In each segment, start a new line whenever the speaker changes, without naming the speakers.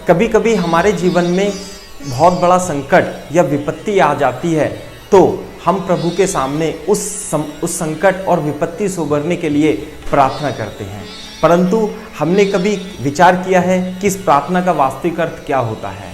कभी कभी हमारे जीवन में बहुत बड़ा संकट या विपत्ति आ जाती है तो हम प्रभु के सामने उस संकट और विपत्ति से उबरने के लिए प्रार्थना करते हैं, परंतु हमने कभी विचार किया है कि इस प्रार्थना का वास्तविक अर्थ क्या होता है।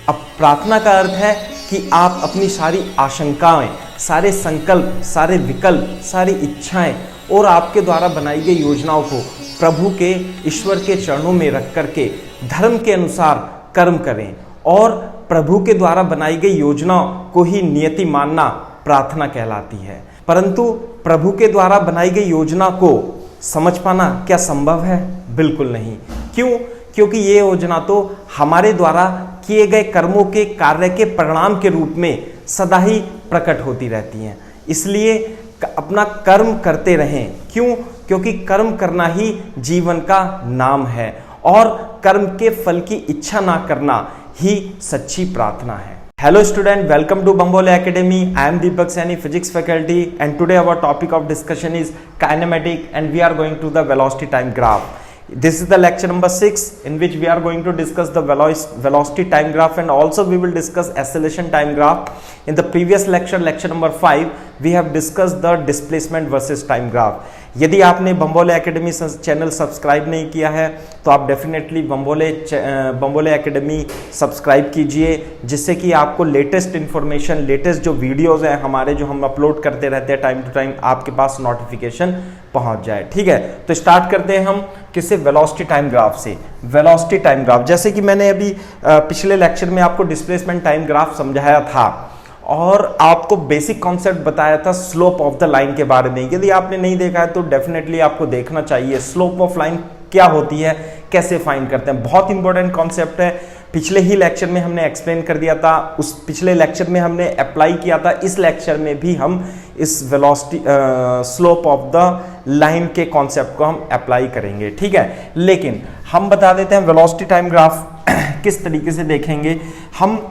अब प्रार्थना का अर्थ है कि आप अपनी सारी आशंकाएं, सारे संकल्प, सारे विकल्प, सारी इच्छाएं और आपके द्वारा बनाई गई योजनाओं को प्रभु के, ईश्वर के चरणों में रख करके धर्म के अनुसार कर्म करें और प्रभु के द्वारा बनाई गई योजनाओं को ही नियति मानना प्रार्थना कहलाती है। परंतु प्रभु के द्वारा बनाई गई योजना को समझ पाना क्या संभव है? बिल्कुल नहीं। क्यों? क्योंकि ये योजना तो हमारे द्वारा किए गए कर्मों के कार्य के परिणाम के रूप में सदा ही प्रकट होती रहती हैं। इसलिए अपना कर्म करते रहें। क्यों? क्योंकि कर्म करना ही जीवन का नाम है और कर्म के फल की इच्छा ना करना ही सच्ची प्रार्थना है। Hello student, welcome to Bambole Academy. I am Deepak Saini, physics faculty, and today our topic of discussion is kinematic and we are going to the velocity time graph. This is the lecture number 6 in which we are going to discuss the velocity time graph and also we will discuss acceleration time graph. In the previous lecture, lecture number 5, we have discussed the displacement versus time graph. यदि आपने बम्बोले academy channel subscribe नहीं किया है तो आप definitely बम्बोले academy subscribe कीजिए, जिससे कि आपको लेटेस्ट इन्फॉर्मेशन, लेटेस्ट जो वीडियोज़ हैं हमारे, जो हम अपलोड करते रहते हैं टाइम टू टाइम, आपके पास नोटिफिकेशन पहुंच जाए। ठीक है, तो स्टार्ट करते हैं हम किससे? वेलोसिटी टाइम ग्राफ से। वेलोसिटी टाइम ग्राफ, जैसे कि मैंने अभी पिछले लेक्चर में आपको डिस्प्लेसमेंट टाइम ग्राफ समझाया था और आपको बेसिक कॉन्सेप्ट बताया था स्लोप ऑफ द लाइन के बारे में। यदि आपने नहीं देखा है तो डेफिनेटली आपको देखना चाहिए। स्लोप ऑफ लाइन क्या होती है, कैसे फाइंड करते हैं, बहुत इंपॉर्टेंट कॉन्सेप्ट है। पिछले ही लेक्चर में हमने एक्सप्लेन कर दिया था, उस पिछले लेक्चर में हमने अप्लाई किया था। इस लेक्चर में भी हम इस velocity slope of the line के कॉन्सेप्ट को हम अप्लाई करेंगे। ठीक है, लेकिन हम बता देते हैं वेलोसिटी टाइम ग्राफ किस तरीके से देखेंगे हम।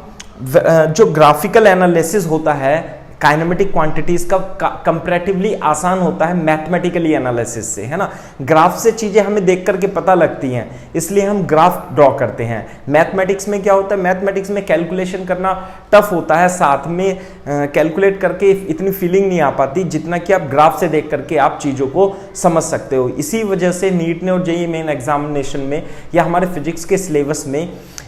जो ग्राफिकल एनालिसिस होता है काइनेमेटिक क्वांटिटीज का कंपैरेटिवली आसान होता है मैथमेटिकली एनालिसिस से, है ना। ग्राफ से चीजें हमें देख करके पता लगती हैं, इसलिए हम ग्राफ ड्रॉ करते हैं। मैथमेटिक्स में क्या होता है? मैथमेटिक्स में कैलकुलेशन करना टफ होता है, साथ में कैलकुलेट करके इतनी फीलिंग नहीं आ पाती जितना कि आप ग्राफ से देख करके आप चीज़ों को समझ सकते हो। इसी वजह से नीट ने और जेईई मेन एग्जामिनेशन में या हमारे फिजिक्स के सिलेबस में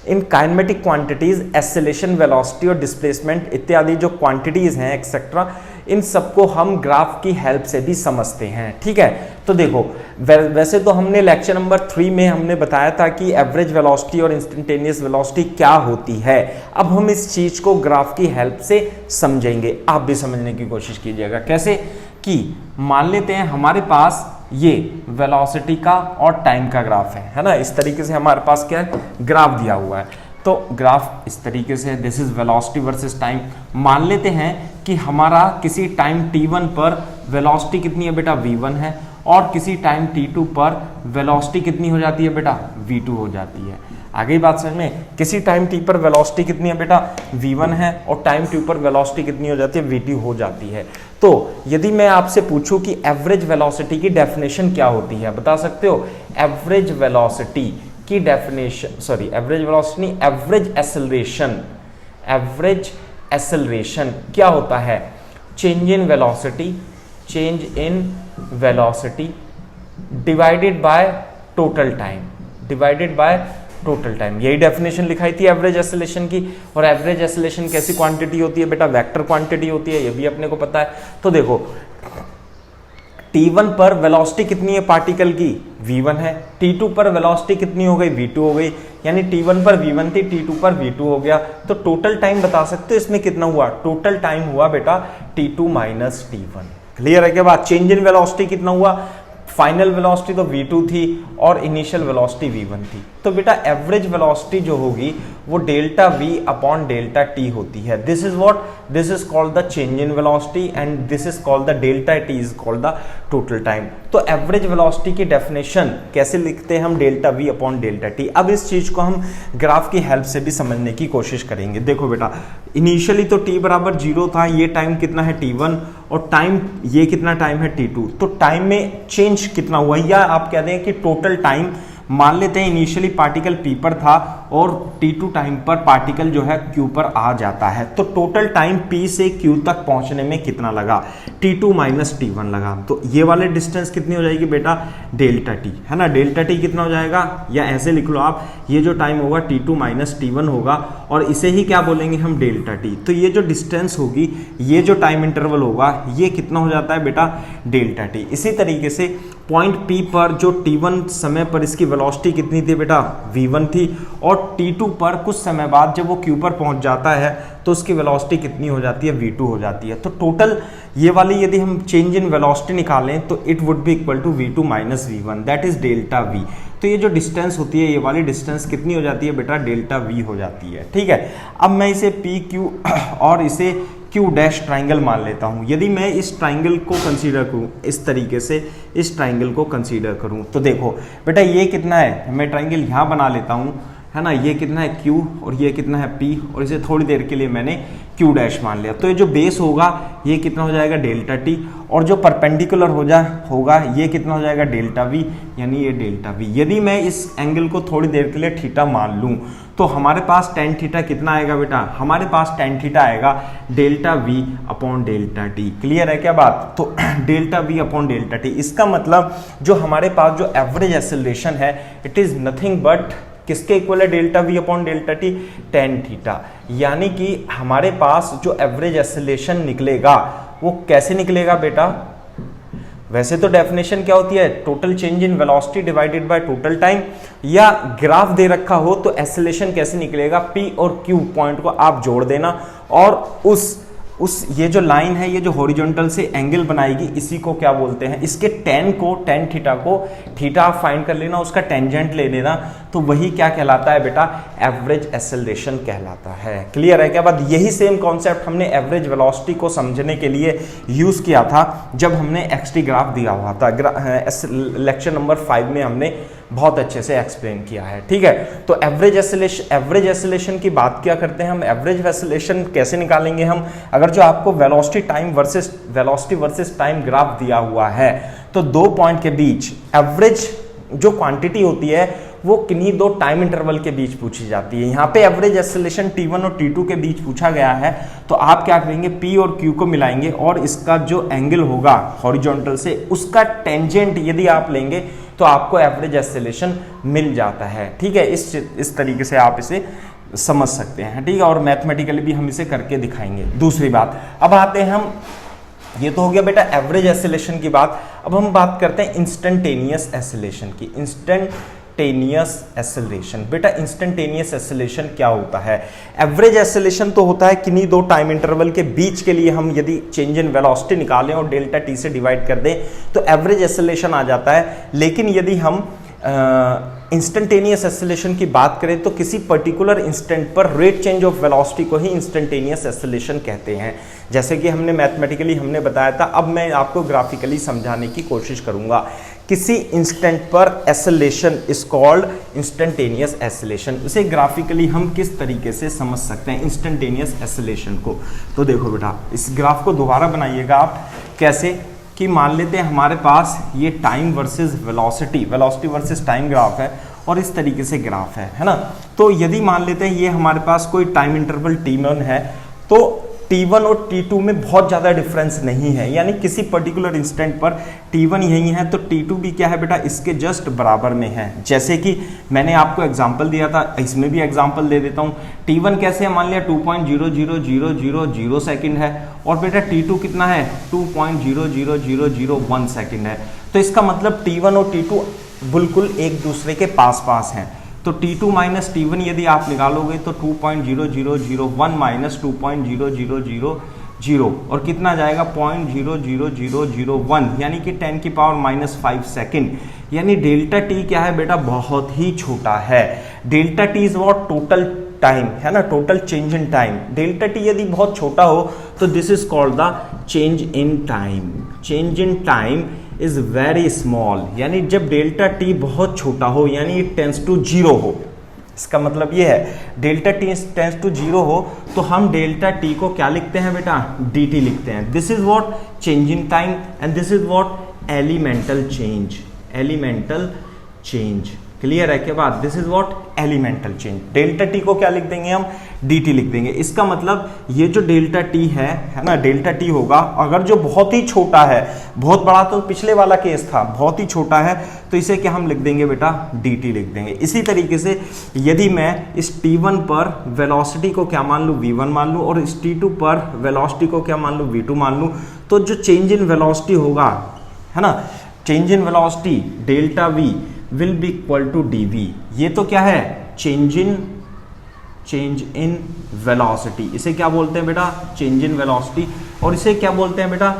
इन काइनेमेटिक क्वांटिटीज, एक्सेलरेशन, वेलोसिटी और डिस्प्लेसमेंट इत्यादि जो क्वांटिटीज हैं एक्सेट्रा, इन सबको हम ग्राफ की हेल्प से भी समझते हैं। ठीक है, तो देखो वैसे तो हमने लेक्चर नंबर 3 में हमने बताया था कि एवरेज वेलोसिटी और इंस्टेंटेनियस वेलोसिटी क्या होती है। अब हम इस चीज को ग्राफ की हेल्प से समझेंगे। आप भी समझने की कोशिश कीजिएगा। कैसे? कि मान लेते हैं हमारे पास ये वेलोसिटी का और टाइम का ग्राफ है ना। इस तरीके से हमारे पास क्या है, ग्राफ दिया हुआ है। तो ग्राफ इस तरीके से, this is velocity versus time. मान लेते हैं कि हमारा किसी टाइम t1 पर वेलोसिटी कितनी है बेटा? v1 है, और किसी टाइम t2 पर वेलोसिटी कितनी हो जाती है बेटा? v2 हो जाती है। आगे बात समझ में, किसी टाइम t पर वेलोसिटी कितनी है बेटा? v1 है, और टाइम 2 पर वेलोसिटी कितनी हो जाती है? v2 हो जाती है। तो यदि मैं आपसे पूछूं कि एवरेज वेलोसिटी की डेफिनेशन क्या होती है, बता सकते हो? एवरेज वेलोसिटी की डेफिनेशन, सॉरी एवरेज वेलोसिटी नहीं, एवरेज एक्सेलरेशन। एवरेज एक्सेलरेशन क्या होता है? Change in velocity, change in velocity divided by total time, divided by total time. यही डेफिनेशन लिखाई थी एवरेज एक्सेलरेशन की। और एवरेज एक्सेलरेशन कैसी क्वांटिटी होती है बेटा? वेक्टर क्वांटिटी होती है, ये भी अपने को पता है। तो देखो t1 पर वेलोसिटी कितनी है पार्टिकल की? v1 है। t2 पर वेलोसिटी कितनी हो गई? v2 हो गई। यानी t1 पर v1 थी, t2 पर v2 हो गया। तो टोटल टाइम बता सकते हो इसमें कितना हुआ? टोटल टाइम हुआ बेटा t2 माइनस t1। क्लियर है क्या बात? चेंज इन वेलोसिटी कितना हुआ? फाइनल वेलोसिटी तो v2 थी और इनिशियल वेलोसिटी v1 थी। तो बेटा एवरेज वेलोसिटी जो होगी वो delta v upon delta t होती है। This is what, this is called the change in velocity and this is called the delta t is called the total time. तो average velocity की definition कैसे लिखते हैं हम? Delta v upon delta t। अब इस चीज को हम ग्राफ की हेल्प से भी समझने की कोशिश करेंगे। देखो बेटा, इनिशियली तो t बराबर 0 था, ये टाइम कितना है? t1, और टाइम, ये कितना टाइम है T2, तो टाइम में चेंज कितना हुआ, या आप कह दें कि टोटल टाइम, मान लेते हैं इनिशियली पार्टिकल P पर था और T2 टाइम पर पार्टिकल जो है Q पर आ जाता है, तो टोटल टाइम P से Q तक पहुंचने में कितना लगा, T2 माइनस T1 लगा। तो ये वाले डिस्टेंस कितनी हो जाएगी बेटा, डेल्टा T, है ना, डेल्टा T कितना हो जाएगा, या ऐसे लिख लो आप, ये जो टाइम होगा T2 माइनस T1 होगा और इसे ही क्या बोलेंगे हम, डेल्टा T। तो ये जो डिस्टेंस होगी, ये जो टाइम इंटरवल होगा, ये कितना हो जाता है बेटा, डेल्टा T। इसी तरीके से पॉइंट P पर जो T1 समय पर इसकी वेलोसिटी कितनी थी बेटा, v1 थी, और T2 पर कुछ समय बाद जब वो Q पर पहुंच जाता है तो उसकी वेलोसिटी कितनी हो जाती है, v2 हो जाती है। तो टोटल ये वाली यदि हम चेंज इन वेलोसिटी निकालें तो it would be equal to v2 minus v1, that is delta v। तो ये जो डिस्टेंस होती है, ये वाली डिस्टेंस कितनी हो जाती है बेटा, डेल्टा v हो जाती है, ठीक है। अब मैं इसे p q और इसे Q डैश ट्राइंगल मान लेता हूं। यदि मैं इस ट्राइंगल को कंसीडर करूं, इस तरीके से इस ट्राइंगल को कंसीडर करूं, तो देखो बेटा ये कितना है, मैं ट्राइंगल यहां बना लेता हूं, है ना, ये कितना है Q और ये कितना है P, और इसे थोड़ी देर के लिए मैंने Q डैश मान लिया। तो ये जो बेस होगा ये कितना हो जाएगा, डेल्टा T, और जो परपेंडिकुलर होगा ये कितना हो जाएगा, डेल्टा V, यानी ये डेल्टा V। यदि मैं इस एंगल को थोड़ी देर के लिए थीटा मान लूं तो हमारे पास टेन थीटा कितना आएगा बेटा, हमारे पास टेन थीटा आएगा delta V upon delta T। Clear है क्या बात, तो delta V upon delta T, इसका मतलब जो हमारे पास जो एवरेज एक्सेलरेशन है इट इज नथिंग बट किसके इक्वल है, delta V upon delta T, tan theta. यानी कि हमारे पास जो एवरेज एक्सेलरेशन निकलेगा वो कैसे निकलेगा बेटा, वैसे तो डेफिनेशन क्या होती है, total change in velocity divided by total time, या ग्राफ दे रखा हो तो एक्सेलरेशन कैसे निकलेगा, P और Q पॉइंट को आप जोड़ देना और उस ये जो लाइन है, ये जो हॉरिजॉन्टल से एंगल बनाएगी, इसी को क्या बोलते हैं, इसके टेन थीटा को थीटा आप फाइंड कर लेना, उसका टेंजेंट ले लेना, तो वही क्या कहलाता है बेटा, एवरेज एक्सेलरेशन कहलाता है। क्लियर है क्या बात, यही सेम कॉन्सेप्ट हमने एवरेज वेलोसिटी को समझने के लिए यूज किया था जब हमने एक्सटी ग्राफ दिया हुआ था, लेक्चर नंबर 5 में हमने बहुत अच्छे से एक्सप्लेन किया है, ठीक है। तो एवरेज एक्सेलरेशन की बात क्या करते हैं हम, एवरेज एक्सेलरेशन कैसे निकालेंगे हम, अगर जो आपको वेलोसिटी वर्सेस टाइम ग्राफ दिया हुआ है तो दो पॉइंट के बीच एवरेज जो क्वांटिटी होती है वो किन्हीं दो टाइम इंटरवल के बीच पूछी जाती है। यहाँ पे एवरेज एक्सेलरेशन T1 और T2 के बीच पूछा गया है, तो आप क्या करेंगे, P और Q को मिलाएंगे और इसका जो एंगल होगा हॉरिजॉन्टल से उसका टेंजेंट यदि आप लेंगे तो आपको एवरेज एक्सेलरेशन मिल जाता है, ठीक है। इस तरीके से आप इसे समझ सकते हैं, ठीक है, और मैथमेटिकली भी हम इसे करके दिखाएंगे। दूसरी बात, अब आते हैं हम, ये तो हो गया बेटा एवरेज एक्सेलरेशन की बात, अब हम बात करते हैं इंस्टेंटेनियस एक्सेलरेशन की। इंस्टेंटेनियस एक्सेलरेशन, बेटा इंस्टेंटेनियस एक्सेलरेशन क्या होता है, एवरेज एक्सेलरेशन तो होता है किन्हीं दो टाइम इंटरवल के बीच के लिए हम यदि चेंज इन वेलोसिटी निकालें और डेल्टा T से डिवाइड कर दें तो एवरेज एक्सेलरेशन आ जाता है। लेकिन यदि हम इंस्टेंटेनियस एक्सेलरेशन की बात करें तो किसी पर्टिकुलर इंस्टेंट पर रेट चेंज ऑफ वेलोसिटी को ही इंस्टेंटेनियस एक्सेलरेशन कहते हैं, जैसे कि हमने मैथमेटिकली हमने बताया था। अब मैं आपको ग्राफिकली समझाने की कोशिश करूंगा। किसी इंस्टेंट पर acceleration is called instantaneous acceleration. इसे ग्राफिकली हम किस तरीके से समझ सकते हैं इंस्टेंटेनियस एक्सेलरेशन को, तो देखो बेटा इस ग्राफ को दोबारा बनाइएगा आप, कैसे कि मान लेते हैं हमारे पास ये time versus velocity versus time graph है और इस तरीके से ग्राफ है ना। तो यदि मान लेते हैं ये हमारे पास कोई टाइम इंटरवल T1 है तो T1 और T2 में बहुत ज़्यादा डिफरेंस नहीं है, यानी किसी पर्टिकुलर इंस्टेंट पर T1 यही है तो T2 भी क्या है बेटा इसके जस्ट बराबर में है। जैसे कि मैंने आपको एग्जांपल दिया था, इसमें भी एग्जांपल दे देता हूँ। T1 कैसे है, मान लिया 2.00000 सेकंड है और बेटा T2 कितना है 2.00001 सेकंड है। तो इसका मतलब T1 और T2 बिल्कुल एक दूसरे के पास हैं। तो T2 माइनस T1 यदि आप निकालोगे तो 2.0001 माइनस 2.0000 और कितना जाएगा 0.00001 यानी कि 10 की पावर -5 सेकेंड। यानी डेल्टा T क्या है बेटा बहुत ही छोटा है। Delta T is what total time है ना, total change in time. Delta T यदि बहुत छोटा हो तो this is called the change in time. Change in time is very small, यानी जब डेल्टा T बहुत छोटा हो यानी इट टेंड्स टू 0 हो, इसका मतलब ये है डेल्टा टी टेंस टू 0 हो तो हम डेल्टा टी को क्या लिखते हैं बेटा, dt लिखते हैं। This is what change in time and this is what elemental change, elemental change. Clear है के बाद this is what elemental change. Delta T को क्या लिख देंगे हम, dt लिख देंगे। इसका मतलब ये जो डेल्टा टी है ना, डेल्टा टी होगा अगर जो बहुत ही छोटा है, बहुत बड़ा तो पिछले वाला केस था, बहुत ही छोटा है तो इसे क्या हम लिख देंगे बेटा, dt लिख देंगे। इसी तरीके से यदि मैं इस t1 पर वेलोसिटी को क्या मान लूँ, v1 मान लूँ और इस t2 पर वेलोसिटी को क्या मान लूँ, v2 मान लूँ, तो जो चेंज इन वेलोसिटी होगा है ना, change in velocity delta v will be equal to dv। ये तो क्या है, चेंज इन वेलोसिटी, इसे क्या बोलते हैं बेटा, चेंज इन वेलोसिटी। और इसे क्या बोलते हैं बेटा,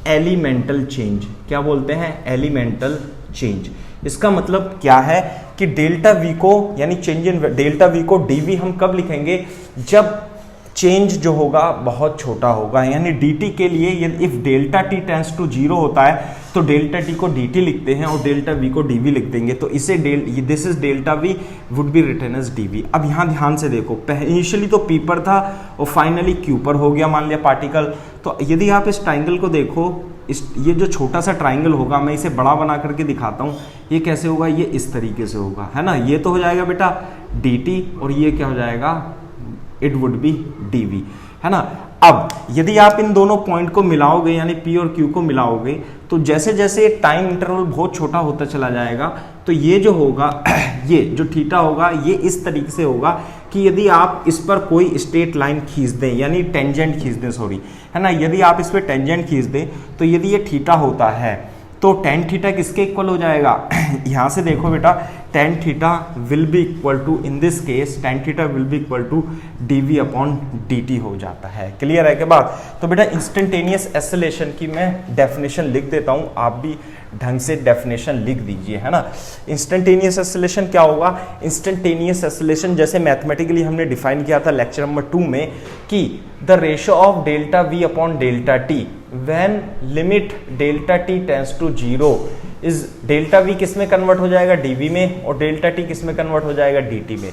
एलिमेंटल चेंज। क्या बोलते हैं, एलिमेंटल चेंज। इसका मतलब क्या है कि डेल्टा वी को यानी चेंज इन डेल्टा वी को dv हम कब लिखेंगे, जब चेंज जो होगा बहुत छोटा होगा। यानी dt के लिए if delta t tends to 0 होता है तो डेल्टा t को dt लिखते हैं और डेल्टा v को dv लिख देंगे। तो इसे this is delta v would be written as dv। अब यहाँ ध्यान से देखो, इनिशियली तो p पर था और फाइनली q पर हो गया मान लिया पार्टिकल। तो यदि आप इस ट्राइंगल को देखो, ये जो छोटा सा ट्राइंगल होगा, मैं इसे बड़ा बना करके दिखाता हूँ। ये कैसे होगा, ये इस तरीके से होगा है ना। ये तो हो जाएगा बेटा dt और ये क्या हो जाएगा, इट वुड बी dv है ना। अब यदि आप इन दोनों पॉइंट को मिलाओगे यानी p और q को मिलाओगे तो जैसे जैसे टाइम इंटरवल बहुत छोटा होता चला जाएगा तो ये जो होगा ये जो थीटा होगा ये इस तरीके से होगा कि यदि आप इस पर कोई स्ट्रेट लाइन खींच दें यानी टेंजेंट खींच दें, सॉरी है ना, यदि आप इस पर टेंजेंट खींच दें तो यदि ये थीटा होता है तो टेन थीटा किसके इक्वल हो जाएगा यहाँ से देखो बेटा, tan theta will be equal to, in this case tan theta will be equal to dv upon dt हो जाता है। क्लियर है के बाद। तो बेटा इंस्टेंटेनियस एक्सेलरेशन की मैं डेफिनेशन लिख देता हूँ, आप भी ढंग से डेफिनेशन लिख दीजिए है ना। इंस्टेंटेनियस एक्सेलरेशन क्या होगा, इंस्टेंटेनियस एक्सेलरेशन जैसे मैथमेटिकली हमने डिफाइन किया था लेक्चर नंबर 2 में कि the ratio of delta v upon delta t when limit delta t tends to 0 is, delta v किस में कन्वर्ट हो जाएगा, dv में, और डेल्टा t किस में कन्वर्ट हो जाएगा, dt में।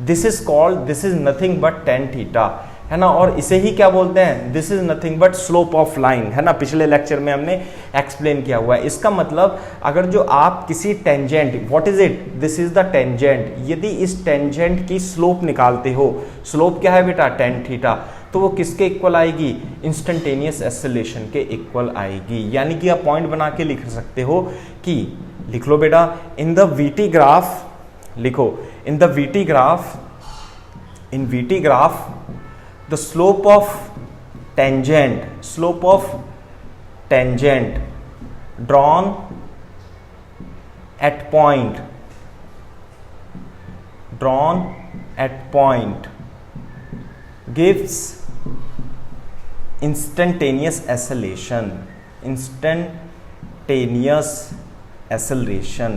This is called, this is nothing but tan theta है ना। और इसे ही क्या बोलते हैं, this is nothing but slope of line है ना, पिछले लेक्चर में हमने एक्सप्लेन किया हुआ है। इसका मतलब अगर जो आप किसी tangent, what is it, this is the tangent, यदि इस टेंजेंट की स्लोप निकालते हो, स्लोप क्या है बेटा, टेन थीटा, तो वो किसके इक्वल आएगी, इंस्टेंटेनियस एक्सेलरेशन के इक्वल आएगी। यानी कि आप पॉइंट बना के लिख सकते हो कि, लिख लो बेटा, इन द वीटी ग्राफ, लिखो in the VT graph, in VT graph the slope of tangent drawn at point gives instantaneous acceleration,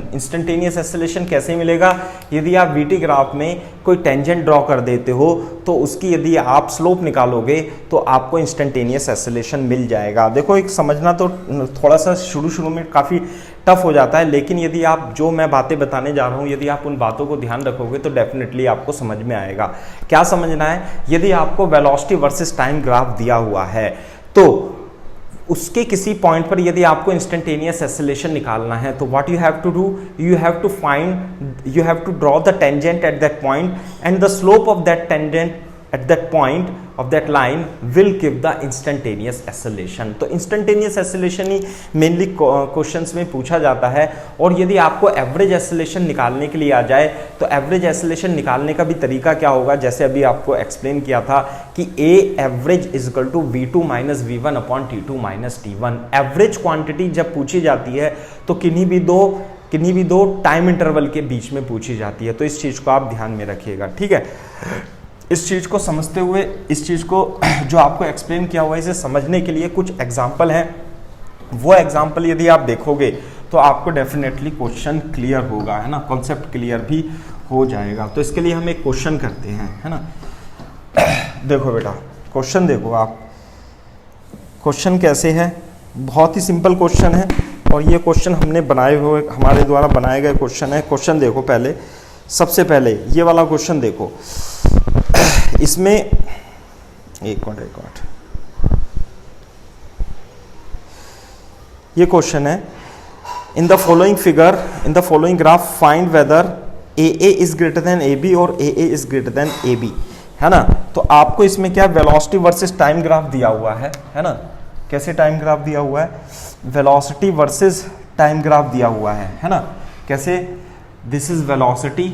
instantaneous acceleration कैसे मिलेगा, यदि आप वीटी ग्राफ में कोई टेंजेंट ड्रॉ कर देते हो तो उसकी यदि आप स्लोप निकालोगे तो आपको इंस्टेंटेनियस एक्सेलरेशन मिल जाएगा। देखो एक समझना तो थोड़ा सा शुरू में काफ़ी टफ हो जाता है, लेकिन यदि आप जो मैं बातें बताने जा रहा हूँ यदि आप उन बातों को ध्यान रखोगे तो डेफिनेटली आपको समझ में आएगा। क्या समझना है, यदि आपको वेलोसिटी वर्सेस टाइम ग्राफ दिया हुआ है तो उसके किसी पॉइंट पर यदि आपको इंस्टेंटेनियस एक्सेलरेशन निकालना है तो what you have to do, you have to draw the tangent at that point and the slope of that tangent at that point of that line will give the instantaneous acceleration. तो instantaneous acceleration ही mainly questions में पूछा जाता है। और यदि आपको average acceleration निकालने के लिए आ जाए तो एवरेज एक्सेलरेशन निकालने का भी तरीका क्या होगा, जैसे अभी आपको एक्सप्लेन किया था कि a average is equal to v2 minus v1 upon t2 minus t1। Average quantity जब पूछी जाती है तो किन्हीं भी दो टाइम इंटरवल के बीच में पूछी जाती है। तो इस चीज को आप ध्यान में रखिएगा, ठीक है। इस चीज़ को समझते हुए, इस चीज़ को जो आपको एक्सप्लेन किया हुआ है इसे समझने के लिए कुछ एग्जाम्पल हैं, वो एग्जाम्पल यदि आप देखोगे तो आपको डेफिनेटली क्वेश्चन क्लियर होगा है ना, कॉन्सेप्ट क्लियर भी हो जाएगा। तो इसके लिए हम एक क्वेश्चन करते हैं है ना। देखो बेटा क्वेश्चन देखो आप, क्वेश्चन कैसे है, बहुत ही सिंपल क्वेश्चन है और ये क्वेश्चन हमने बनाए हुए, हमारे द्वारा बनाए गए क्वेश्चन है। क्वेश्चन देखो पहले, सबसे पहले ये वाला क्वेश्चन देखो, इसमें एक मिनट, ये क्वेश्चन है, in the following figure, in the following graph find whether a A is greater than a B or a A is greater than a B, है ना। तो आपको इसमें क्या वेलोसिटी वर्सेस टाइम ग्राफ दिया हुआ है ना। कैसे टाइम ग्राफ दिया हुआ है, वेलोसिटी वर्सेस टाइम ग्राफ दिया हुआ है ना। कैसे, दिस इज वेलोसिटी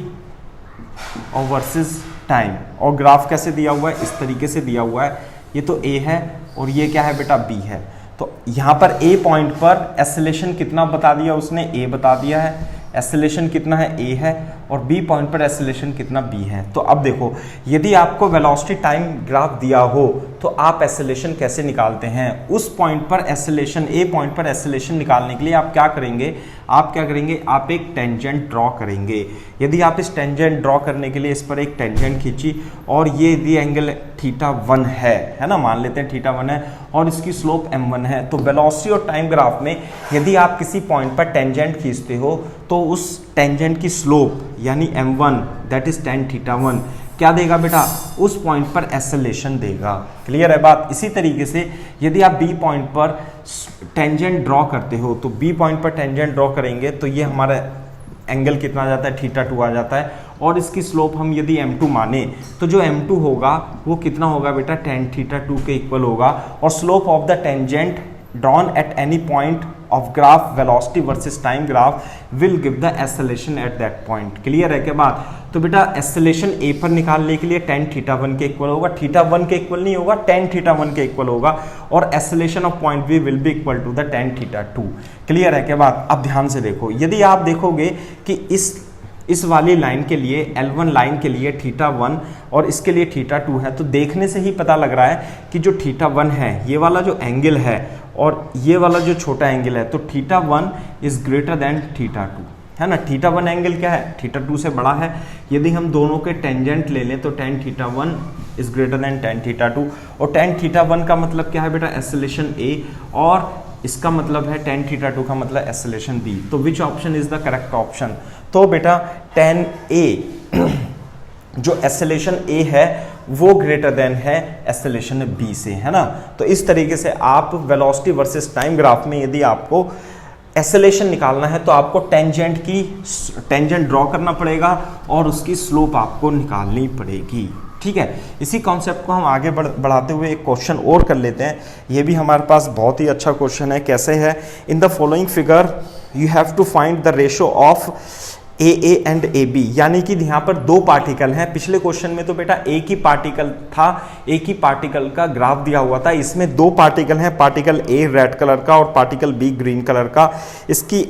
और वर्सेस टाइम, और ग्राफ कैसे दिया हुआ है, इस तरीके से दिया हुआ है। ये तो ए है और ये क्या है बेटा, बी है। तो यहाँ पर ए पॉइंट पर एक्सेलरेशन कितना बता दिया उसने, ए बता दिया है। एक्सेलरेशन कितना है, ए है, और बी पॉइंट पर एक्सेलरेशन कितना, बी है। तो अब देखो, यदि आपको वेलोसिटी टाइम ग्राफ दिया हो तो आप एक्सेलरेशन कैसे निकालते हैं। उस पॉइंट पर एक्सेलरेशन, ए पॉइंट पर एक्सेलरेशन निकालने के लिए आप क्या करेंगे, आप एक टेंजेंट ड्रॉ करेंगे। यदि आप इस टेंजेंट ड्रॉ करने के लिए इस पर एक टेंजेंट खींची, और ये यदि एंगल θ1 है ना, मान लेते हैं θ1 है, और इसकी स्लोप m1 है, तो वेलोसिटी और टाइम ग्राफ में यदि आप किसी पॉइंट पर टेंजेंट खींचते हो तो उस टेंजेंट की स्लोप यानी m1 दैट इज tan θ1 क्या देगा बेटा, उस पॉइंट पर एक्सेलरेशन देगा। क्लियर है बात। इसी तरीके से यदि आप बी पॉइंट पर टेंजेंट ड्रॉ करते हो, तो बी पॉइंट पर टेंजेंट ड्रॉ करेंगे तो ये हमारा एंगल कितना आ जाता है, θ2 आ जाता है, और इसकी स्लोप हम यदि m2 माने तो जो m2 होगा वो कितना होगा बेटा, tan θ2 के इक्वल होगा। और slope of the tangent drawn at any point of graph velocity versus time graph will give the acceleration at that point। Clear है क्या बात। तो बेटा एक्सेलरेशन ए पर निकालने के लिए tan θ1 के इक्वल होगा, θ1 के इक्वल नहीं होगा, tan θ1 के इक्वल होगा, और acceleration of point B will be equal to the tan θ2। Clear है क्या बात। अब ध्यान से देखो, यदि आप देखोगे कि इस वाली लाइन के लिए, L1 लाइन के लिए θ1 और इसके लिए θ2 है, तो देखने से ही पता लग रहा है कि जो θ1 है, ये वाला जो एंगल है और ये वाला जो छोटा एंगल है, तो θ1 इज ग्रेटर देन θ2, है ना। θ1 एंगल क्या है, θ2 से बड़ा है। यदि हम दोनों के टेंजेंट ले लें तो tan θ1 is greater than tan θ2, और tan θ1 का मतलब क्या है बेटा, एक्सेलरेशन A, और इसका मतलब है tan θ2 का मतलब एक्सेलरेशन B। तो which option is the correct option. तो बेटा tan A जो एक्सेलरेशन A है वो ग्रेटर देन है एक्सेलरेशन B से, है ना। तो इस तरीके से आप वेलोसिटी वर्सेस टाइम ग्राफ में यदि आपको एक्सेलरेशन निकालना है तो आपको टेंजेंट ड्रॉ करना पड़ेगा और उसकी स्लोप आपको निकालनी पड़ेगी। ठीक है, इसी कॉन्सेप्ट को हम आगे बढ़ाते हुए एक क्वेश्चन और कर लेते हैं। ये भी हमारे पास बहुत ही अच्छा क्वेश्चन है। कैसे है, in the following figure you have to find the ratio of a A and a B, यानी कि यहाँ पर दो पार्टिकल हैं। पिछले क्वेश्चन में तो बेटा एक ही पार्टिकल था, एक ही पार्टिकल का ग्राफ दिया हुआ था। इसमें दो पार्टिकल हैं, पार्टिकल ए रेड कलर का और पार्टिकल बी ग्रीन कलर का। इसकी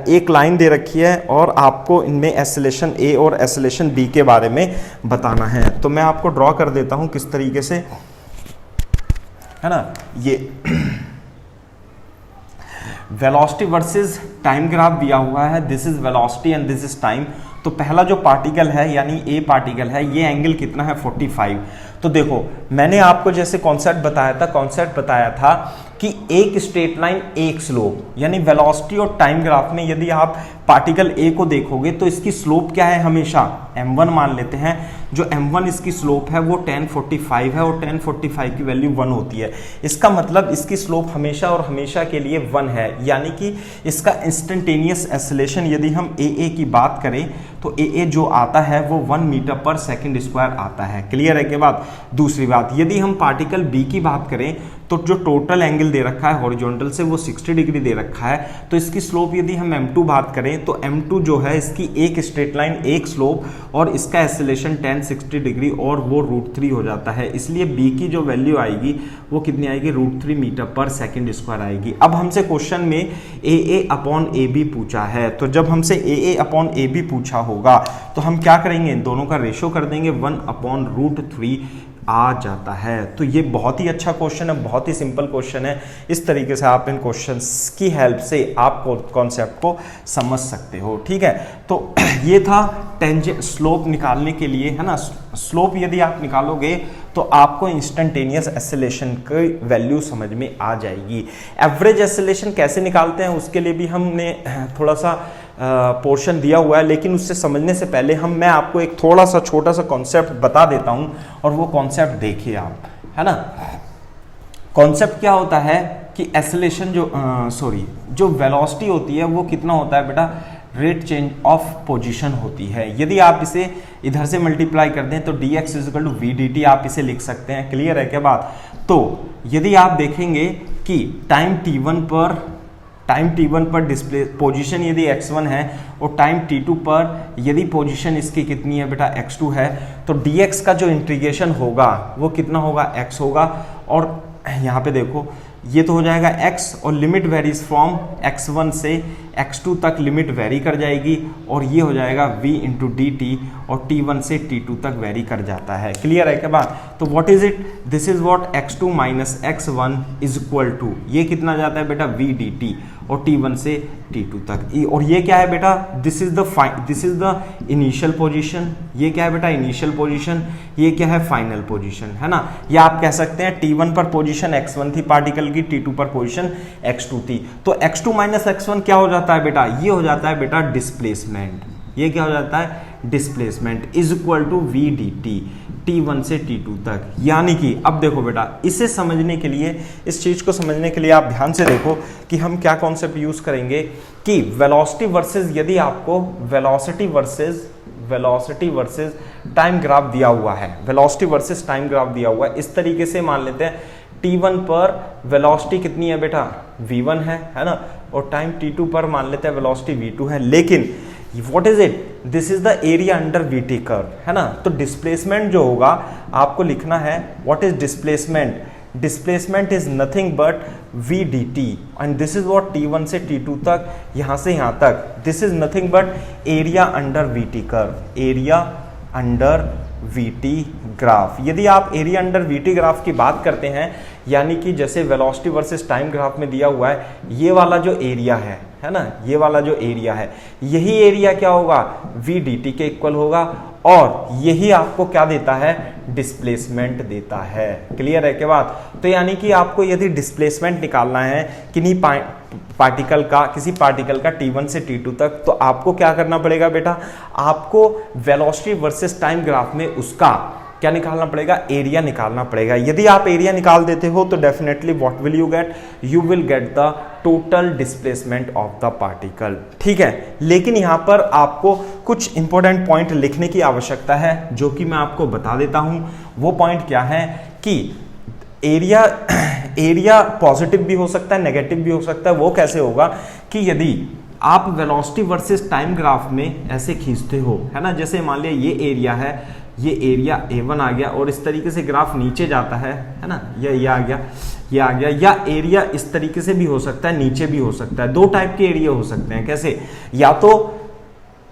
एक लाइन दे रखी है और आपको इनमें एक्सेलरेशन ए और एक्सेलरेशन बी के बारे में बताना है। तो मैं आपको ड्रॉ कर देता हूं किस तरीके से, है ना। ये वेलोसिटी वर्सेस टाइम ग्राफ दिया हुआ है, this is velocity and this is time. तो पहला जो पार्टिकल है यानी ए पार्टिकल है, ये एंगल कितना है 45। तो देखो मैंने आपको जैसे कॉन्सेप्ट बताया था कि एक स्ट्रेट लाइन एक स्लोप, यानी वेलोसिटी और टाइम ग्राफ में यदि आप पार्टिकल ए को देखोगे तो इसकी स्लोप क्या है, हमेशा m1 मान लेते हैं। जो m1 इसकी स्लोप है वो tan 45 है और tan 45 की वैल्यू 1 होती है। इसका मतलब इसकी स्लोप हमेशा और हमेशा के लिए 1 है, यानी कि इसका इंस्टेंटेनियस एक्सेलरेशन यदि हम ए की बात करें तो ए जो आता है वो 1 मीटर पर सेकंड स्क्वायर आता है। क्लियर है कि बात। दूसरी बात, यदि हम पार्टिकल बी की बात करें तो जो टोटल एंगल दे रखा है हॉरिजॉन्टल से वो 60 डिग्री दे रखा है। तो इसकी स्लोप यदि हम m2 बात करें तो m2 जो है इसकी एक स्ट्रेट लाइन एक स्लोप और इसका एक्सेलरेशन tan 60 डिग्री और वो √3 हो जाता है। इसलिए b की जो वैल्यू आएगी वो कितनी आएगी, √3 मीटर पर सेकंड स्क्वायर आएगी। अब हमसे क्वेश्चन में AA/AB पूछा है, तो जब हमसे AA/AB पूछा होगा तो हम क्या करेंगे, इन दोनों का रेशो कर देंगे, 1/√3 आ जाता है। तो ये बहुत ही अच्छा क्वेश्चन है, बहुत ही सिंपल क्वेश्चन है। इस तरीके से आप इन क्वेश्चंस की हेल्प से आप कॉन्सेप्ट को समझ सकते हो। ठीक है, तो ये था टेंजेंट स्लोप निकालने के लिए, है ना। स्लोप यदि आप निकालोगे तो आपको इंस्टेंटेनियस एक्सेलरेशन की वैल्यू समझ में आ जाएगी। एवरेज एक्सेलरेशन कैसे निकालते हैं उसके लिए भी हमने थोड़ा सा पोर्शन दिया हुआ है, लेकिन उससे समझने से पहले मैं आपको एक थोड़ा सा छोटा सा कॉन्सेप्ट बता देता हूं, और वो कॉन्सेप्ट देखिए आप, है ना। कॉन्सेप्ट क्या होता है कि एक्सेलरेशन जो वेलोसिटी होती है वो कितना होता है बेटा, रेट चेंज ऑफ पोजीशन होती है। यदि आप इसे इधर से मल्टीप्लाई कर दें तो dx equal to v d t आप इसे लिख सकते हैं। क्लियर है क्या बात? तो यदि आप देखेंगे कि टाइम t1 पर डिस्प्ले पोजीशन यदि x1 है और टाइम t2 पर यदि पोजीशन इसकी कितनी है बेटा, x2 है, तो dx का जो इंटीग्रेशन होगा वो कितना होगा, x होगा। और यहाँ पे देखो ये तो हो जाएगा x, और लिमिट वेरीज फ्रॉम x1 से x2 तक लिमिट वेरी कर जाएगी, और ये हो जाएगा v इंटू डी टी, और t1 से t2 तक वेरी कर जाता है। क्लियर है क्या बात? तो what is it, this is what x2 minus x1 is equal to, ये कितना जाता है बेटा, v डी टी, और t1 से t2 तक। और ये क्या है बेटा, this is the initial position, ये क्या है बेटा, इनिशियल पोजीशन, ये क्या है, फाइनल पोजीशन, है ना। या आप कह सकते हैं t1 पर पोजीशन x1 थी पार्टिकल की, t2 पर पोजीशन x2 थी, तो x2 माइनस x1 क्या हो जाता है बेटा, ये हो जाता है बेटा डिस्प्लेसमेंट। ये क्या हो जाता है, displacement is equal to v d t, t1 से t2 तक। यानी कि अब देखो बेटा, इसे समझने के लिए, इस चीज को समझने के लिए आप ध्यान से देखो कि हम क्या कॉन्सेप्ट यूज करेंगे कि वेलोसिटी वर्सेस, यदि आपको वेलोसिटी वर्सेस टाइम ग्राफ दिया हुआ है, वेलोसिटी वर्सेस टाइम ग्राफ दिया हुआ है, इस तरीके से मान लेते हैं t1 पर वेलोसिटी कितनी है बेटा, v1 है ना, और टाइम t2 पर मान लेते हैं वेलोसिटी v2 है। लेकिन what is it, this is the area under v t curve, है ना। तो डिस्प्लेसमेंट जो होगा आपको लिखना है, what is displacement, displacement is nothing but v d t, and this is what t1 से t2 तक, यहां से यहां तक, this is nothing but area under v t curve, area under v t graph. यदि आप एरिया अंडर वीटी ग्राफ की बात करते हैं, यानी कि जैसे वेलोसिटी वर्सेस टाइम ग्राफ में दिया हुआ है, ये वाला जो एरिया है ना, ये वाला जो एरिया है, यही एरिया क्या होगा, वी डी टी के इक्वल होगा, और यही आपको क्या देता है, डिस्प्लेसमेंट देता है। क्लियर है क्या बात? तो यानी कि आपको यदि डिस्प्लेसमेंट निकालना है किसी पार्टिकल का t1 से t2 तक, तो आपको क्या करना पड़ेगा बेटा, आपको वेलोसिटी वर्सेस टाइम ग्राफ में उसका क्या निकालना पड़ेगा, एरिया निकालना पड़ेगा। यदि आप एरिया निकाल देते हो तो definitely what will you get, you will get the total displacement of the particle. ठीक है, लेकिन यहां पर आपको कुछ इंपॉर्टेंट पॉइंट लिखने की आवश्यकता है, जो कि मैं आपको बता देता हूं। वो पॉइंट क्या है कि एरिया पॉजिटिव भी हो सकता है, नेगेटिव भी हो सकता है। वो कैसे होगा कि यदि आप वेलोसिटी वर्सेस टाइम ग्राफ में ऐसे खींचते हो, है ना, जैसे मान लिया ये एरिया है, ये एरिया A1 आ गया, और इस तरीके से ग्राफ नीचे जाता है ना, ये आ गया, ये आ गया, या एरिया इस तरीके से भी हो सकता है, नीचे भी हो सकता है। दो टाइप के एरिया हो सकते हैं। कैसे, या तो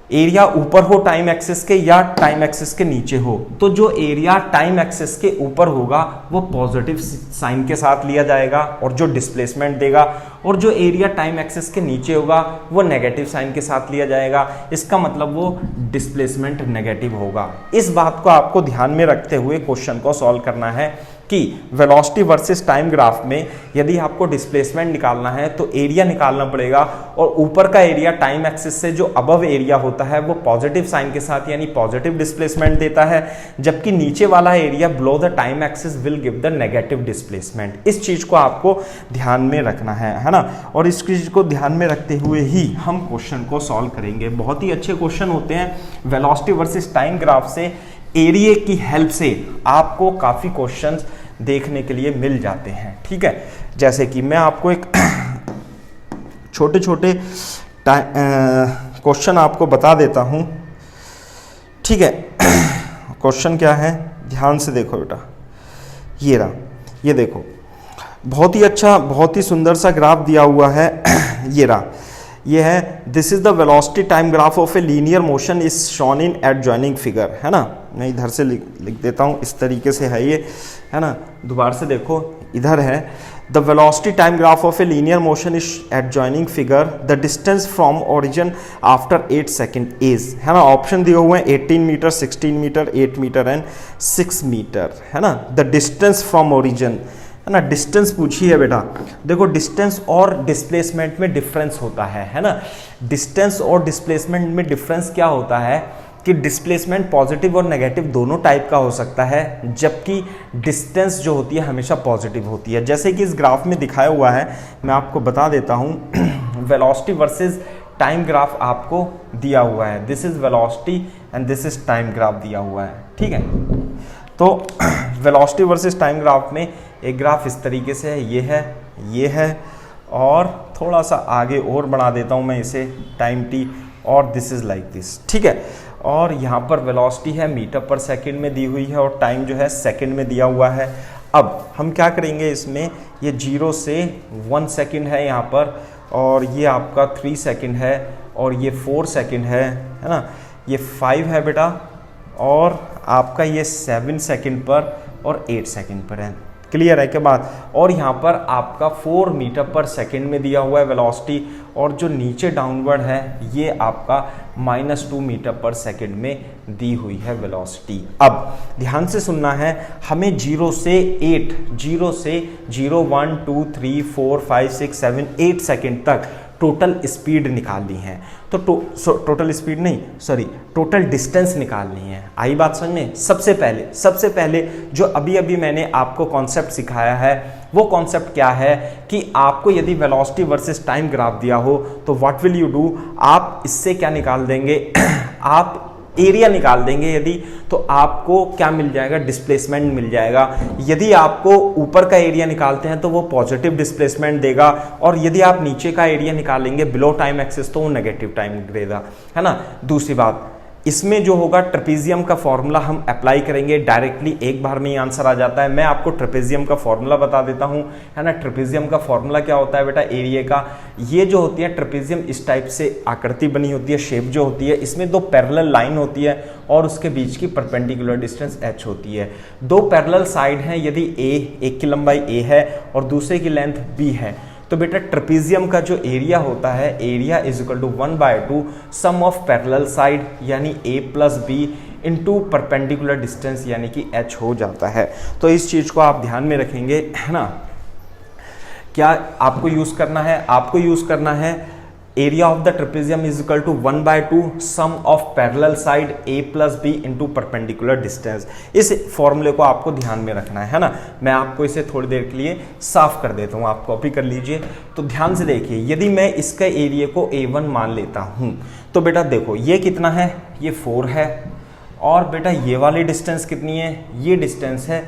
एरिया ऊपर हो टाइम एक्सिस के, या टाइम एक्सिस के नीचे हो। तो जो एरिया टाइम एक्सिस के ऊपर होगा वो पॉजिटिव साइन के साथ लिया जाएगा और जो डिस्प्लेसमेंट देगा, और जो एरिया टाइम एक्सिस के नीचे होगा वो नेगेटिव साइन के साथ लिया जाएगा। इसका मतलब वो डिस्प्लेसमेंट नेगेटिव होगा। इस बात को आपको ध्यान में रखते हुए क्वेश्चन को सॉल्व करना है कि वेलोसिटी वर्सेस टाइम ग्राफ में यदि आपको डिस्प्लेसमेंट निकालना है तो एरिया निकालना पड़ेगा, और ऊपर का एरिया टाइम एक्सिस से जो अबव एरिया होता है वो पॉजिटिव साइन के साथ यानी पॉजिटिव डिस्प्लेसमेंट देता है, जबकि नीचे वाला area below the time axis will give the negative displacement. इस चीज को आपको ध्यान में रखना है ना, और इस चीज को ध्यान में रखते हुए ही हम क्वेश्चन को सॉल्व करेंगे। बहुत ही अच्छे क्वेश्चन होते हैं वेलोसिटी वर्सेस टाइम ग्राफ से, एरिया की हेल्प से आपको काफी क्वेश्चंस देखने के लिए मिल जाते हैं। ठीक है, जैसे कि मैं आपको एक छोटे छोटे क्वेश्चन आपको बता देता हूं। ठीक है, क्वेश्चन क्या है, ध्यान से देखो बेटा, ये रहा, ये देखो, बहुत ही अच्छा, बहुत ही सुंदर सा ग्राफ दिया हुआ है। ये रहा, ये है, this is the velocity time graph of a linear motion is shown in adjoining figure, है ना। मैं इधर से लिख देता हूँ, इस तरीके से है ये, है ना। दोबारा से देखो, इधर है, the velocity time graph of a linear motion is adjoining figure, the distance from origin after 8 second is, है ना। ऑप्शन दिए हुए हैं 18 metre, 16 metre, 8 metre and 6 metre, है ना। द डिस्टेंस फ्रॉम ओरिजिन, है ना, डिस्टेंस पूछी है बेटा। देखो डिस्टेंस और डिस्प्लेसमेंट में डिफरेंस होता है ना। डिस्टेंस और डिस्प्लेसमेंट में डिफरेंस क्या होता है कि डिस्प्लेसमेंट पॉजिटिव और नेगेटिव दोनों टाइप का हो सकता है, जबकि डिस्टेंस जो होती है हमेशा पॉजिटिव होती है। जैसे कि इस ग्राफ में दिखाया हुआ है, मैं आपको बता देता हूँ वेलोसिटी वर्सेस टाइम ग्राफ आपको दिया हुआ है। This is velocity and this is time graph दिया हुआ है, ठीक है। तो वेलोसिटी वर्सेस टाइम ग्राफ में एक ग्राफ इस तरीके से है, ये है और थोड़ा सा आगे और बढ़ा देता हूँ मैं इसे, टाइम टी, और दिस इज लाइक दिस, ठीक है। और यहाँ पर वेलोसिटी है मीटर पर सेकंड में दी हुई है और टाइम जो है सेकंड में दिया हुआ है। अब हम क्या करेंगे इसमें, ये 0 से 1 सेकंड है यहाँ पर, और ये आपका 3 सेकंड है, और ये 4 सेकंड है ना, ये 5 है बेटा, और आपका ये 7 सेकंड पर और 8 सेकंड पर है। क्लियर है क्या बात। और यहाँ पर आपका 4 मीटर पर सेकंड में दिया हुआ है वेलोसिटी, और जो नीचे डाउनवर्ड है ये आपका -2 मीटर पर सेकंड में दी हुई है वेलोसिटी। अब ध्यान से सुनना है, हमें 0 से 0 1 2 3 4 5 6 7 8 सेकंड तक टोटल स्पीड निकालनी है। तो टोटल स्पीड नहीं, सॉरी, टोटल डिस्टेंस निकालनी है। आई बात समझ में। सबसे पहले जो अभी मैंने आपको कॉन्सेप्ट सिखाया है, वो कॉन्सेप्ट क्या है कि आपको यदि वेलोसिटी वर्सेस टाइम ग्राफ दिया हो तो व्हाट विल यू डू, आप इससे क्या निकाल देंगे आप एरिया निकाल देंगे। यदि तो आपको क्या मिल जाएगा, डिस्प्लेसमेंट मिल जाएगा। यदि आपको ऊपर का एरिया निकालते हैं तो वो पॉजिटिव डिस्प्लेसमेंट देगा, और यदि आप नीचे का एरिया निकालेंगे बिलो टाइम एक्सिस तो वो नेगेटिव टाइम देगा, है ना। दूसरी बात, इसमें जो होगा ट्रेपेजियम का फॉर्मूला हम अप्लाई करेंगे, डायरेक्टली एक बार में ही आंसर आ जाता है। मैं आपको ट्रेपेजियम का फॉर्मूला बता देता हूं, है ना। ट्रेपेजियम का फॉर्मूला क्या होता है बेटा, एरिया का। ये जो होती है ट्रेपेजियम, इस टाइप से आकृति बनी होती है, शेप जो होती है, इसमें 2 पैरेलल लाइन होती है और उसके बीच की परपेंडिकुलर डिस्टेंस h होती है। 2 पैरेलल साइड हैं, यदि एक की लंबाई a है और दूसरे की लेंथ b है, तो बेटा ट्रेपेजियम का जो एरिया होता है, area is equal to 1/2 sum of parallel side यानी a plus b into perpendicular distance यानी कि h हो जाता है। तो इस चीज को आप ध्यान में रखेंगे, है ना। क्या आपको यूज करना है, आपको यूज करना है area of the trapezium is equal to 1/2 sum of parallel side a plus b into perpendicular distance. इस फॉर्मूले को आपको ध्यान में रखना है ना। मैं आपको इसे थोड़ी देर के लिए साफ कर देता हूं, आप कॉपी कर लीजिए। तो ध्यान से देखिए, यदि मैं इसका एरिया को a1 मान लेता हूं तो बेटा देखो ये कितना है, ये 4 है, और बेटा ये वाली डिस्टेंस कितनी है, ये डिस्टेंस है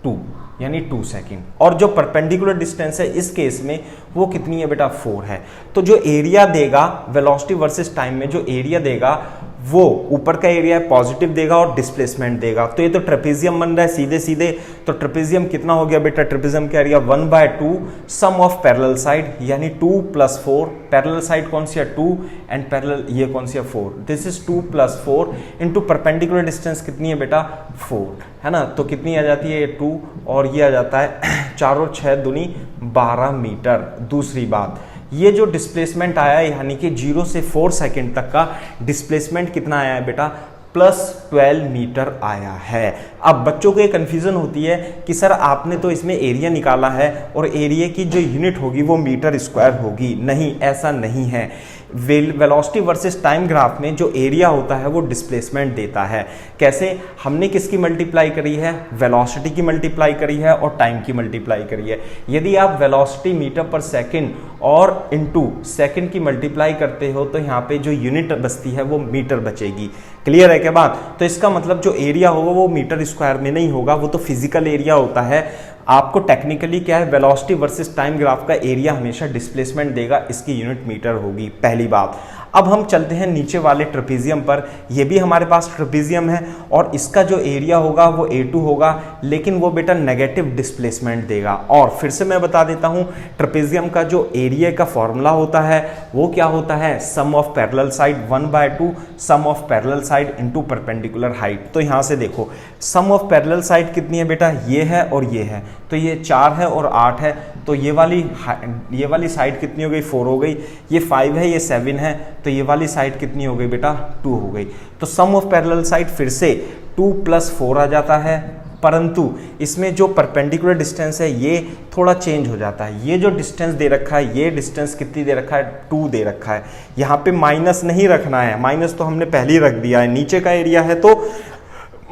2 यानी 2 सेकंड, और जो परपेंडिकुलर डिस्टेंस है इस केस में वो कितनी है बेटा, 4 है। तो जो एरिया देगा वेलोसिटी वर्सेस टाइम में, जो एरिया देगा वो ऊपर का एरिया पॉजिटिव देगा और डिस्प्लेसमेंट देगा। तो ये तो ट्रेपेजियम बन रहा है सीधे सीधे। तो ट्रेपेजियम कितना हो गया बेटा, ट्रेपेजियम का area 1/2 sum of parallel side यानी 2 + 4, पैरेलल साइड कौन सी है 2 एंड पैरेलल ये कौन सी है 4, this is 2 + 4 into perpendicular distance कितनी है बेटा 4, है ना। तो कितनी आ जाती है ये 2 और ये आ जाता है 4 और 6 दूनी 12 मीटर। दूसरी बात, ये जो डिस्प्लेसमेंट आया है यानी कि 0 से 4 सेकंड तक का डिस्प्लेसमेंट कितना आया है बेटा, +12 मीटर आया है। अब बच्चों को ये कंफ्यूजन होती है कि सर आपने तो इसमें एरिया निकाला है और एरिया की जो यूनिट होगी वो मीटर स्क्वायर होगी। नहीं, ऐसा नहीं है। वेलोसिटी वर्सेस टाइम ग्राफ में जो एरिया होता है वो डिस्प्लेसमेंट देता है। कैसे, हमने किसकी मल्टीप्लाई करी है, वेलोसिटी की मल्टीप्लाई करी है और टाइम की मल्टीप्लाई करी है। यदि आप वेलोसिटी मीटर पर सेकंड और इनटू सेकंड की मल्टीप्लाई करते हो तो यहाँ पे जो यूनिट बचती है वो मीटर बचेगी। क्लियर है क्या बात। तो इसका मतलब जो एरिया होगा वो मीटर स्क्वायर में नहीं होगा, वो तो फिजिकल एरिया होता है। आपको टेक्निकली क्या है, वेलोसिटी वर्सेस टाइम ग्राफ का एरिया हमेशा डिस्प्लेसमेंट देगा, इसकी यूनिट मीटर होगी, पहली बात। अब हम चलते हैं नीचे वाले ट्रेपेजियम पर। ये भी हमारे पास ट्रेपेजियम है और इसका जो एरिया होगा वो A2 होगा, लेकिन वो बेटा नेगेटिव डिस्प्लेसमेंट देगा। और फिर से मैं बता देता हूं, ट्रेपेजियम का जो एरिया का फॉर्मूला होता है वो क्या होता है, sum of parallel side 1/2 sum of parallel side into perpendicular height. तो यहां से देखो सम ऑफ पैरेलल साइड कितनी है बेटा, ये है और ये है, तो ये 4 है और 8 है। तो ये वाली साइड कितनी हो गई, 4 हो गई। ये 5 है, ये 7 है, तो ये वाली साइड कितनी हो गई बेटा, 2 हो गई। तो सम ऑफ पैरेलल साइड फिर से 2 + 4 आ जाता है परंतु इसमें जो परपेंडिकुलर डिस्टेंस है ये थोड़ा चेंज हो जाता है। ये जो डिस्टेंस दे रखा है, ये डिस्टेंस कितनी दे रखा है, 2 दे रखा है। यहाँ पे माइनस नहीं रखना है, माइनस तो हमने पहले ही रख दिया है। नीचे का एरिया है तो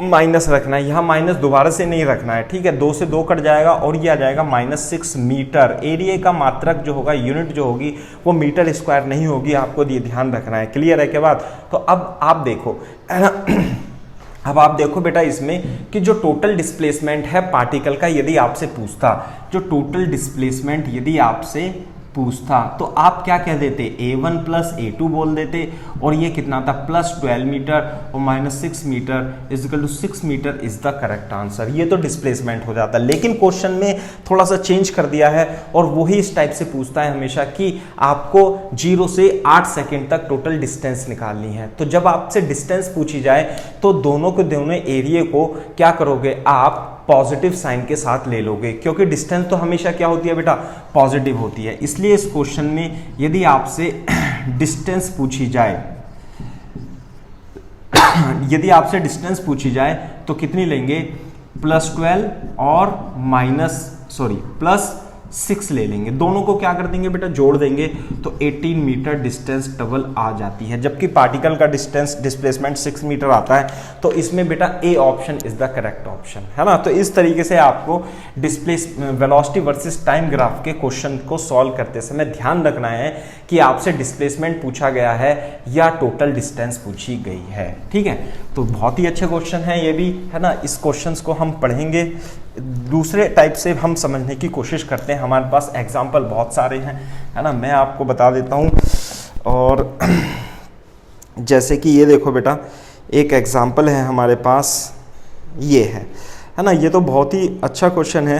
माइनस रखना है, यहाँ माइनस दोबारा से नहीं रखना है, ठीक है। 2 से 2 कट जाएगा और ये आ जाएगा -6 मीटर। एरिया का मात्रक जो होगा, यूनिट जो होगी वो मीटर स्क्वायर नहीं होगी, आपको ये ध्यान रखना है। क्लियर है के बाद? तो अब आप देखो है ना, अब आप देखो बेटा इसमें कि जो टोटल डिस्प्लेसमेंट है पार्टिकल का, यदि आपसे पूछता, जो टोटल डिस्प्लेसमेंट यदि आपसे पूछता तो आप क्या कह देते, a1 प्लस a2 बोल देते, और ये कितना था +12 मीटर और -6 metre equal to 6 metre is the correct answer. ये तो डिस्प्लेसमेंट हो जाता, लेकिन क्वेश्चन में थोड़ा सा चेंज कर दिया है और वही इस टाइप से पूछता है हमेशा कि आपको 0 से 8 सेकेंड तक टोटल डिस्टेंस निकालनी है। तो जब आपसे डिस्टेंस पूछी जाए तो दोनों के दोनों एरिया को क्या करोगे, आप पॉजिटिव साइन के साथ ले लोगे, क्योंकि डिस्टेंस तो हमेशा क्या होती है बेटा, पॉजिटिव होती है। इसलिए इस क्वेश्चन में यदि आपसे डिस्टेंस पूछी जाए यदि आपसे डिस्टेंस पूछी जाए तो कितनी लेंगे, +12 और +6 ले लेंगे। दोनों को क्या कर देंगे बेटा, जोड़ देंगे तो 18 मीटर डिस्टेंस डबल आ जाती है। जबकि पार्टिकल का डिस्टेंस डिस्प्लेसमेंट 6 मीटर आता है, तो इसमें बेटा A option is the correct option, है ना। तो इस तरीके से आपको वेलोसिटी वर्सेस टाइम ग्राफ के क्वेश्चन को सॉल्व करते समय ध्यान रखना है कि आपसे डिस्प्लेसमेंट पूछा गया है या टोटल डिस्टेंस पूछी गई है, ठीक है। तो बहुत ही अच्छे क्वेश्चन है ये भी, है ना। इस क्वेश्चन को हम पढ़ेंगे, दूसरे टाइप से हम समझने की कोशिश करते हैं। हमारे पास एग्जाम्पल बहुत सारे हैं, है ना, मैं आपको बता देता हूँ। और जैसे कि ये देखो बेटा, एक एग्जाम्पल है हमारे पास, ये है ना। ये तो बहुत ही अच्छा क्वेश्चन है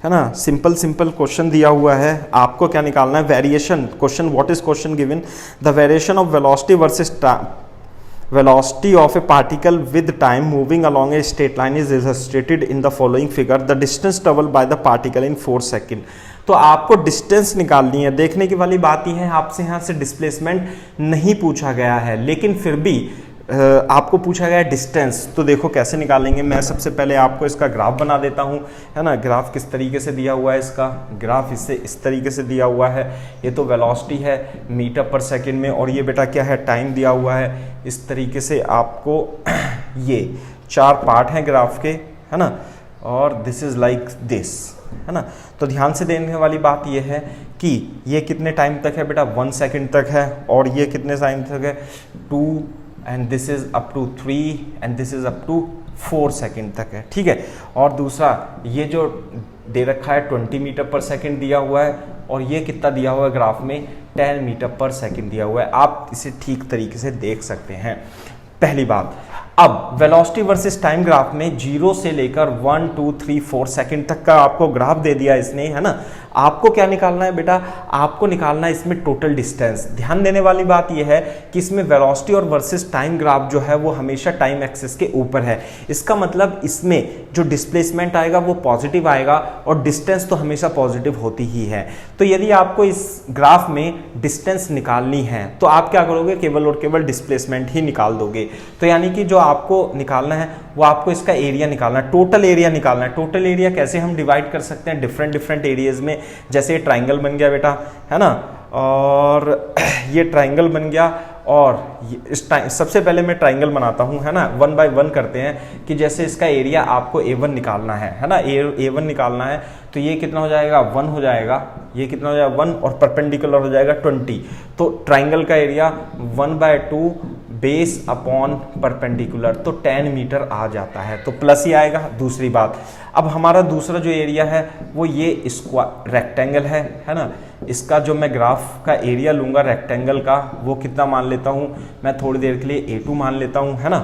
ना। सिंपल क्वेश्चन दिया हुआ है, आपको क्या निकालना है, variation. Question, what is question given, the variation of velocity versus velocity of a particle with time moving along a straight line is illustrated in the following figure. The distance traveled by the particle in 4 seconds. तो आपको distance निकालनी है। देखने की वाली बात यह है, आपसे यहाँ से डिस्प्लेसमेंट नहीं पूछा गया है, लेकिन फिर भी आपको पूछा गया है डिस्टेंस। तो देखो कैसे निकालेंगे। मैं सबसे पहले आपको इसका ग्राफ बना देता हूँ, है ना। ग्राफ किस तरीके से दिया हुआ है, इसका ग्राफ इससे इस तरीके से दिया हुआ है। ये तो वेलोसिटी है मीटर पर सेकंड में, और ये बेटा क्या है, टाइम दिया हुआ है। इस तरीके से आपको ये 4 पार्ट हैं ग्राफ के, है ना, और दिस इज लाइक दिस, है ना। तो ध्यान से देखने वाली बात यह है कि ये कितने टाइम तक है बेटा, 1 सेकेंड तक है, और ये कितने टाइम तक है, 2, and this is up to 3, and this is up to 4 second तक है, ठीक है। और दूसरा ये जो दे रखा है 20 मीटर पर सेकेंड दिया हुआ है, और ये कितना दिया हुआ है ग्राफ में, 10 मीटर पर सेकेंड दिया हुआ है। आप इसे ठीक तरीके से देख सकते हैं। पहली बात, अब वेलोसिटी वर्सेस टाइम ग्राफ में 0 से लेकर 1, 2, 3, 4 सेकेंड तक का आपको ग्राफ दे दिया इसने, है ना। आपको क्या निकालना है बेटा, आपको निकालना है इसमें टोटल डिस्टेंस। ध्यान देने वाली बात यह है कि इसमें वेलोसिटी और वर्सेस टाइम ग्राफ जो है वो हमेशा टाइम एक्सिस के ऊपर है। इसका मतलब इसमें जो डिस्प्लेसमेंट आएगा वो पॉजिटिव आएगा, और डिस्टेंस तो हमेशा पॉजिटिव होती ही है। तो यदि आपको इस ग्राफ में डिस्टेंस निकालनी है तो आप क्या करोगे, केवल और केवल डिस्प्लेसमेंट ही निकाल दोगे। तो यानी कि जो आपको निकालना है वो आपको इसका एरिया निकालना है, टोटल एरिया निकालना है। टोटल एरिया कैसे हम डिवाइड कर सकते हैं, डिफरेंट एरियाज में। जैसे ट्राइंगल बन गया बेटा, है ना, और ये ट्राइंगल बन गया, और इस सबसे पहले मैं ट्राइंगल बनाता हूं, है ना। 1 बाय 1 करते हैं कि जैसे इसका एरिया आपको A1 निकालना है ना, A1 निकालना है। तो ये कितना हो जाएगा, 1 हो जाएगा, ये कितना हो जाएगा 1, और परपेंडिकुलर हो जाएगा 20। तो ट्राइंगल का एरिया 1/2 बेस अपॉन परपेंडिकुलर, तो 10 मीटर आ जाता है, तो प्लस ही आएगा। दूसरी बात, अब हमारा दूसरा जो एरिया है वो ये रेक्टेंगल है ना। इसका जो मैं ग्राफ का एरिया लूंगा रेक्टेंगल का, वो कितना मान लेता हूं मैं, थोड़ी देर के लिए A2 मान लेता हूं, है ना।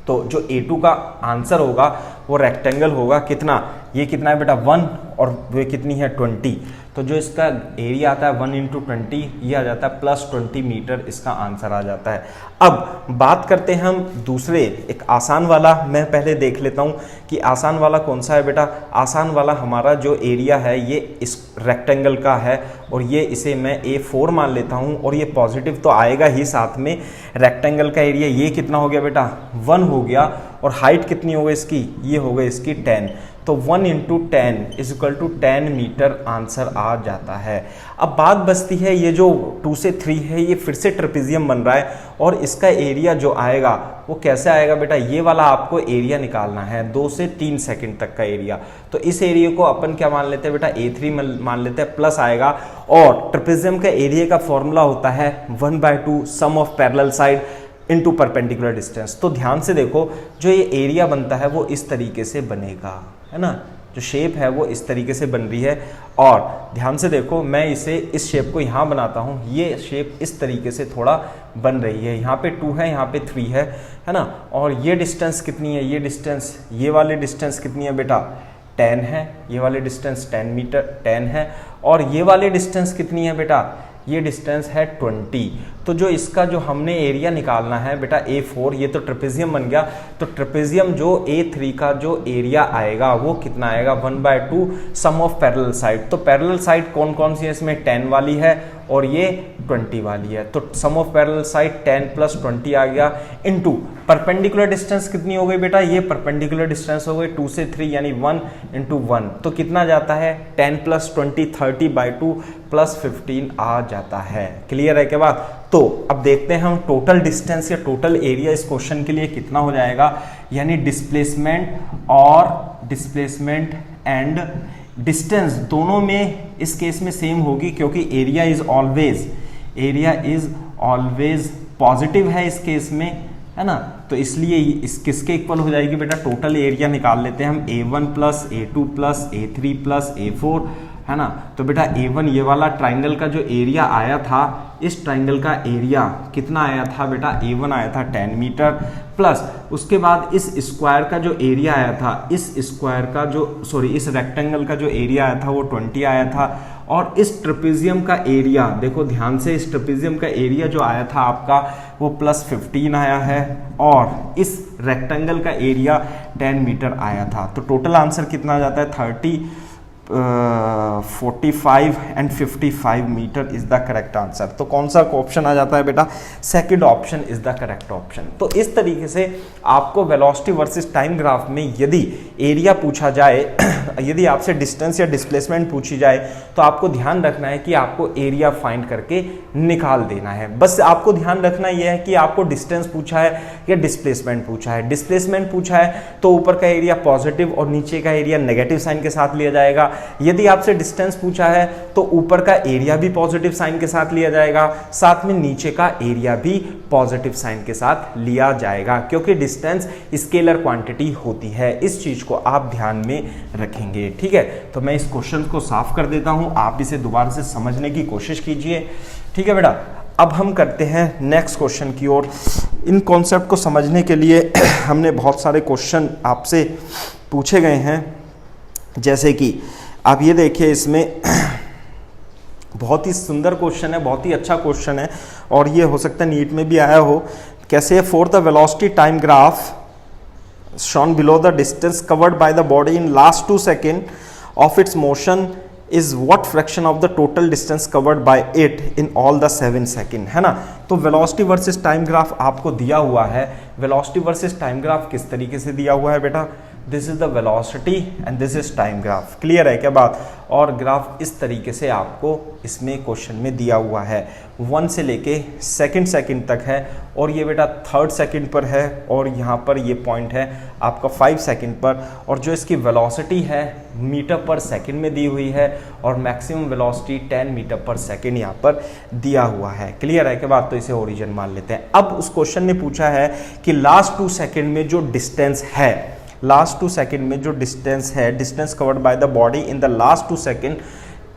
तो जो A2 का आंसर होगा वो रेक्टेंगल होगा कितना, ये कितना है बेटा 1, और वो कितनी है 20, तो जो इसका एरिया आता है 1 इंटू 20 ये आ जाता है +20 मीटर, इसका आंसर आ जाता है। अब बात करते हैं हम दूसरे एक आसान वाला, मैं पहले देख लेता हूं कि आसान वाला कौन सा है बेटा। आसान वाला हमारा जो एरिया है ये इस रेक्टेंगल का है और ये इसे मैं A4 मान लेता हूं और ये पॉजिटिव तो आएगा ही, साथ में रेक्टेंगल का एरिया ये कितना हो गया बेटा 1 हो गया और हाइट कितनी हो गई इसकी, ये हो गई इसकी 10, तो 1 into 10 is equal to 10 metre answer आ जाता है। अब बात बचती है ये जो 2 से 3 है ये फिर से ट्रेपेजियम बन रहा है और इसका एरिया जो आएगा वो कैसे आएगा बेटा, ये वाला आपको एरिया निकालना है 2 से 3 सेकंड तक का एरिया। तो इस एरिया को अपन क्या मान लेते हैं बेटा A3 मान लेते हैं, प्लस आएगा और ट्रेपेजियम का एरिया का फॉर्मूला होता है 1/2 sum of parallel side into perpendicular distance. तो ध्यान से देखो जो ये एरिया बनता है वो इस तरीके से बनेगा, है ना, जो शेप है वो इस तरीके से बन रही है। और ध्यान से देखो मैं इसे इस शेप को यहाँ बनाता हूँ, ये शेप इस तरीके से थोड़ा बन रही है, यहाँ पे 2 है यहाँ पे 3 है ना। और ये डिस्टेंस कितनी है, ये डिस्टेंस, ये वाली डिस्टेंस कितनी है बेटा 10 है, ये वाली डिस्टेंस 10 मीटर 10 है और ये वाली डिस्टेंस कितनी है बेटा, ये डिस्टेंस है 20। तो जो इसका जो हमने एरिया निकालना है बेटा A4, ये तो ट्रेपेजियम बन गया, तो ट्रेपेजियम जो A3 का जो एरिया आएगा वो कितना आएगा 1/2 सम ऑफ पैरेलल साइड। तो पैरेलल साइड कौन कौन सी है इसमें, 10 वाली है और ये 20 वाली है, तो सम ऑफ पैरेलल साइड 10 + 20 आ गया इनटू परपेंडिकुलर डिस्टेंस कितनी हो गई बेटा, ये परपेंडिकुलर डिस्टेंस हो गई 2 से 3 यानी 1 इंटू 1, तो कितना जाता है 10 + 20 30/2 + 15 आ जाता है। क्लियर है क्या बात। तो अब देखते हैं हम टोटल डिस्टेंस या टोटल एरिया इस क्वेश्चन के लिए कितना हो जाएगा, यानी डिस्प्लेसमेंट एंड डिस्टेंस दोनों में इस केस में सेम होगी क्योंकि एरिया इज ऑलवेज पॉजिटिव है इस केस में, है ना। तो इसलिए इस किसके इक्वल हो जाएगी बेटा, टोटल एरिया निकाल लेते हैं हम A1 + A2 + A3 + A4, है ना। तो बेटा A1 ये वाला ट्राइंगल का जो एरिया आया था, इस ट्राइंगल का एरिया कितना आया था बेटा, A1 आया था 10 मीटर, प्लस उसके बाद इस स्क्वायर का जो एरिया आया था, इस स्क्वायर का जो इस रेक्टेंगल का जो एरिया आया था वो 20 आया था और इस ट्रेपेजियम का एरिया देखो ध्यान से, इस ट्रेपेजियम का एरिया जो आया था आपका वो +15 आया है और इस रेक्टेंगल का एरिया 10 मीटर आया था। तो टोटल आंसर कितना आ जाता है 30, 45 and 55 metre is the correct answer. तो कौन सा ऑप्शन आ जाता है बेटा, second option is the correct option. तो इस तरीके से आपको वेलोसिटी वर्सेस टाइम ग्राफ में यदि एरिया पूछा जाए यदि आपसे डिस्टेंस या डिस्प्लेसमेंट पूछी जाए तो आपको ध्यान रखना है कि आपको एरिया फाइंड करके निकाल देना है। बस आपको ध्यान रखना यह है कि आपको डिस्टेंस पूछा है या डिस्प्लेसमेंट पूछा है। डिस्प्लेसमेंट पूछा है तो ऊपर का एरिया पॉजिटिव और नीचे का एरिया नेगेटिव साइन के साथ लिया जाएगा। यदि आपसे डिस्टेंस पूछा है तो ऊपर का एरिया भी पॉजिटिव साइन के साथ लिया जाएगा, साथ में नीचे का एरिया भी पॉजिटिव साइन के साथ लिया जाएगा, क्योंकि डिस्टेंस स्केलर क्वांटिटी होती है। इस चीज को आप ध्यान में रखेंगे, ठीक है। तो मैं इस क्वेश्चन को साफ कर देता हूं, आप इसे दोबारा से समझने की कोशिश कीजिए, ठीक है बेटा। अब हम करते हैं नेक्स्ट क्वेश्चन की ओर। इन कॉन्सेप्ट को समझने के लिए हमने बहुत सारे क्वेश्चन आपसे पूछे गए हैं, जैसे कि आप ये देखिए, इसमें बहुत ही सुंदर क्वेश्चन है, बहुत ही अच्छा क्वेश्चन है और ये हो सकता है नीट में भी आया हो। कैसे, for the velocity time graph shown below the distance covered by the body in last 2 seconds of its motion is what fraction of the total distance covered by it in all the 7 seconds, है ना। तो velocity versus time graph आपको दिया हुआ है। Velocity versus time graph किस तरीके से दिया हुआ है बेटा, this is the velocity and this is time graph. Clear है क्या बात। और ग्राफ इस तरीके से आपको इसमें क्वेश्चन में दिया हुआ है, 1 से लेके सेकंड तक है और ये बेटा 3rd सेकंड पर है और यहाँ पर ये पॉइंट है आपका 5 सेकंड पर, और जो इसकी वेलोसिटी है मीटर पर सेकंड में दी हुई है और मैक्सिमम वेलोसिटी 10 मीटर पर सेकंड यहाँ पर दिया हुआ है। क्लियर है क्या बात। तो इसे ओरिजिन मान लेते हैं। अब उस क्वेश्चन ने पूछा है कि लास्ट 2 सेकंड में जो डिस्टेंस है, लास्ट 2 सेकंड में जो डिस्टेंस है, distance covered by the body in the last 2 second,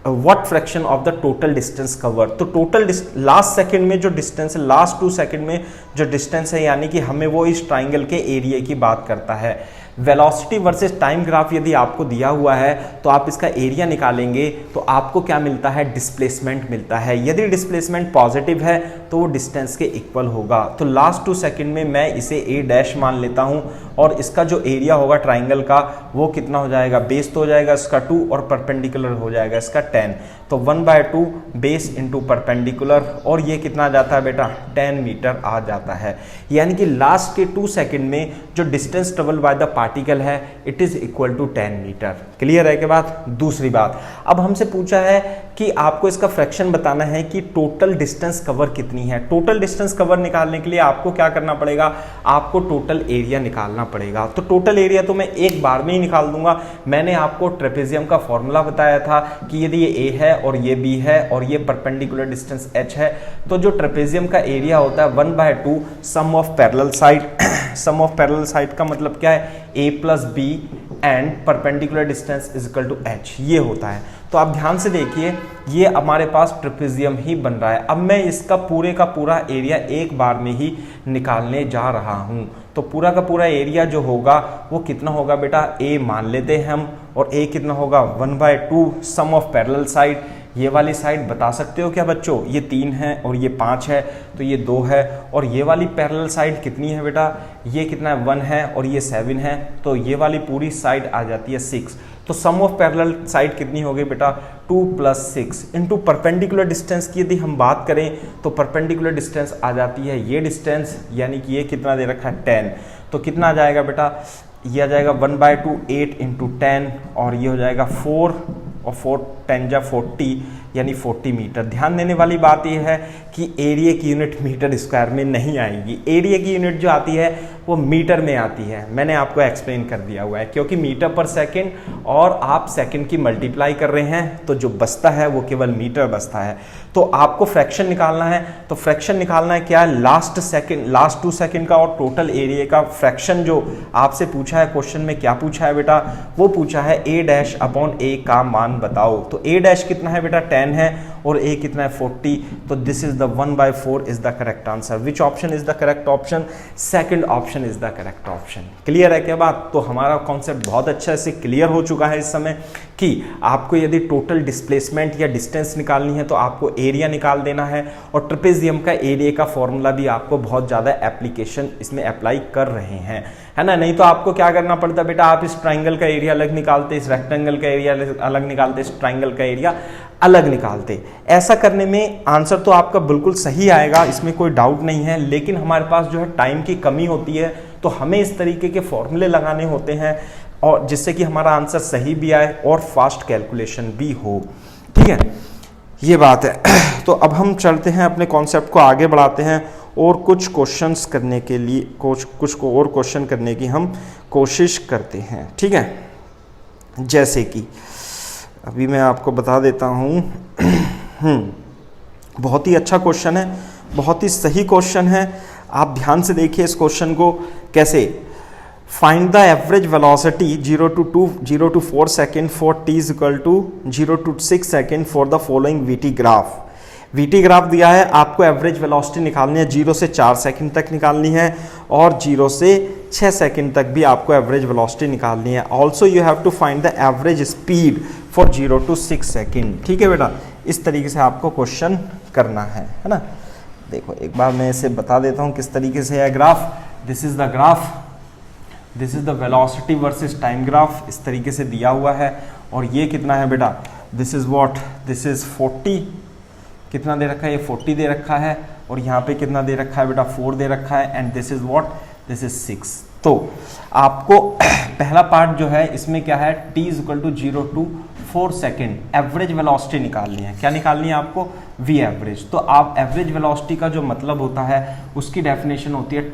what fraction of the total distance cover. तो टोटल लास्ट सेकंड में जो डिस्टेंस है, लास्ट 2 सेकंड में जो डिस्टेंस है, यानी कि हमें वो इस ट्राइंगल के एरिया की बात करता है। वेलोसिटी वर्सेस टाइम ग्राफ यदि आपको दिया हुआ है तो आप इसका एरिया निकालेंगे तो आपको क्या मिलता है, डिस्प्लेसमेंट मिलता है। यदि डिस्प्लेसमेंट पॉजिटिव है तो वो डिस्टेंस के इक्वल होगा। तो लास्ट 2 सेकंड में मैं इसे ए डैश मान लेता हूं और इसका जो एरिया होगा ट्राइंगल का वो कितना हो जाएगा, बेस तो हो जाएगा इसका 2 और परपेंडिकुलर हो जाएगा इसका 10। तो 1/2 बेस इंटू परपेंडिकुलर और ये कितना आ जाता है बेटा, 10 मीटर आ जाता है। यानी कि लास्ट के 2 सेकंड में जो distance travel by the particle है it is equal to 10 metre. Clear है के बात। दूसरी बात, अब हमसे पूछा है कि आपको इसका फ्रैक्शन बताना है कि टोटल डिस्टेंस कवर कितनी है। टोटल डिस्टेंस कवर निकालने के लिए आपको क्या करना पड़ेगा, आपको टोटल एरिया निकालना पड़ेगा। तो टोटल एरिया तो मैं एक बार में ही निकाल दूंगा। मैंने आपको ट्रेपेजियम का फॉर्मूला बताया था कि यदि ये ए है और ये बी है और ये परपेंडिकुलर डिस्टेंस h है तो जो ट्रेपेजियम का एरिया होता है 1/2 sum of parallel side. Sum of parallel side का मतलब क्या है, a plus B and perpendicular distance is equal to h, ये होता है। तो आप ध्यान से देखिए ये हमारे पास ट्रेपेजियम ही बन रहा है। अब मैं इसका पूरे का पूरा एरिया एक बार में ही निकालने जा रहा हूं। तो पूरा का पूरा एरिया जो होगा वो कितना होगा बेटा, a मान लेते हैं हम, और a कितना होगा 1/2 सम ऑफ पैरेलल साइड। ये वाली साइड बता सकते हो क्या बच्चों, ये 3 है और ये 5 है तो ये 2 है, और ये वाली पैरेलल साइड कितनी है बेटा, ये कितना है 1 है और ये 7 है, तो ये वाली पूरी साइड आ जाती है 6। तो सम ऑफ पैरेलल साइड कितनी हो गई बेटा, 2 + 6 इंटू परपेंडिकुलर डिस्टेंस की यदि हम बात करें तो परपेंडिकुलर डिस्टेंस आ जाती है ये डिस्टेंस, यानी कि ये कितना दे रखा है 10। तो कितना आ जाएगा बेटा, ये आ जाएगा 1/2 8 इंटू 10 और ये हो जाएगा 4 और 4 10 जा 40 यानी 40 मीटर। ध्यान देने वाली बात यह है कि एरिया की यूनिट मीटर स्क्वायर में नहीं आएगी। एरिया की यूनिट जो आती है वो मीटर में आती है। मैंने आपको एक्सप्लेन कर दिया हुआ है, क्योंकि मीटर पर सेकंड और आप सेकंड की मल्टीप्लाई कर रहे हैं तो जो बचता है वो केवल मीटर बचता है। तो आपको फ्रैक्शन निकालना है, तो फ्रैक्शन निकालना है क्या है, लास्ट 2 सेकंड का और टोटल एरिया का फ्रैक्शन जो आपसे पूछा है क्वेश्चन में। क्या पूछा है बेटा, वो पूछा है a'/a का मान बताओ। तो a' कितना है बेटा 10 है और a कितना है 40। तो this is the 1/4 is the correct answer. Which option is the correct option, second option is the correct option. Clear है क्या बात। तो हमारा कॉन्सेप्ट बहुत अच्छा से क्लियर हो चुका है इस समय कि आपको यदि टोटल डिस्प्लेसमेंट या डिस्टेंस निकालनी है तो आपको एरिया निकाल देना है, और ट्रेपेजियम का एरिया का फॉर्मूला भी आपको बहुत ज़्यादा एप्लीकेशन इसमें अप्लाई कर रहे हैं, है ना। नहीं तो आपको क्या करना पड़ता बेटा, आप इस ट्राइंगल का एरिया अलग निकालते, इस रेक्टेंगल का एरिया अलग निकालते, इस ट्राइंगल का एरिया अलग निकालते। ऐसा करने में आंसर तो आपका बिल्कुल सही आएगा, इसमें कोई डाउट नहीं है, लेकिन हमारे पास जो है टाइम की कमी होती है तो हमें इस तरीके के फॉर्मूले लगाने होते हैं और जिससे कि हमारा आंसर सही भी आए और फास्ट कैलकुलेशन भी हो। ठीक है, ये बात है। तो अब हम चलते हैं अपने कॉन्सेप्ट को आगे बढ़ाते हैं और कुछ क्वेश्चंस करने के लिए कुछ को और क्वेश्चन करने की हम कोशिश करते हैं। ठीक है, जैसे कि अभी मैं आपको बता देता हूँ बहुत ही अच्छा क्वेश्चन है, बहुत ही सही क्वेश्चन है। आप ध्यान से देखिए इस क्वेश्चन को। कैसे, find the average velocity 0 to 4 second for t is equal to 0 to 6 second for the following v t graph. V t graph दिया है, आपको एवरेज वेलोसिटी निकालनी है, 0 से 4 सेकंड तक निकालनी है और 0 से 6 सेकंड तक भी आपको एवरेज वेलोसिटी निकालनी है। Also you have to find the average speed for 0 to 6 second. ठीक है बेटा, इस तरीके से आपको क्वेश्चन करना है ना। देखो एक बार मैं इसे बता देता हूँ किस तरीके से है graph. This is the graph, this is the velocity versus time graph, इस तरीके से दिया हुआ है। और ये कितना है बेटा, this is what, this is 40, कितना दे रखा है, ये 40 दे रखा है, और यहाँ पे कितना दे रखा है बेटा 4 दे रखा है, and this is what, this is 6। तो आपको पहला पार्ट जो है इसमें क्या है, t is equal to 0 to 4 second average velocity निकालनी है। क्या निकालनी है आपको, v एवरेज। तो आप एवरेज वेलोसिटी का जो मतलब होता है उसकी डेफिनेशन होती है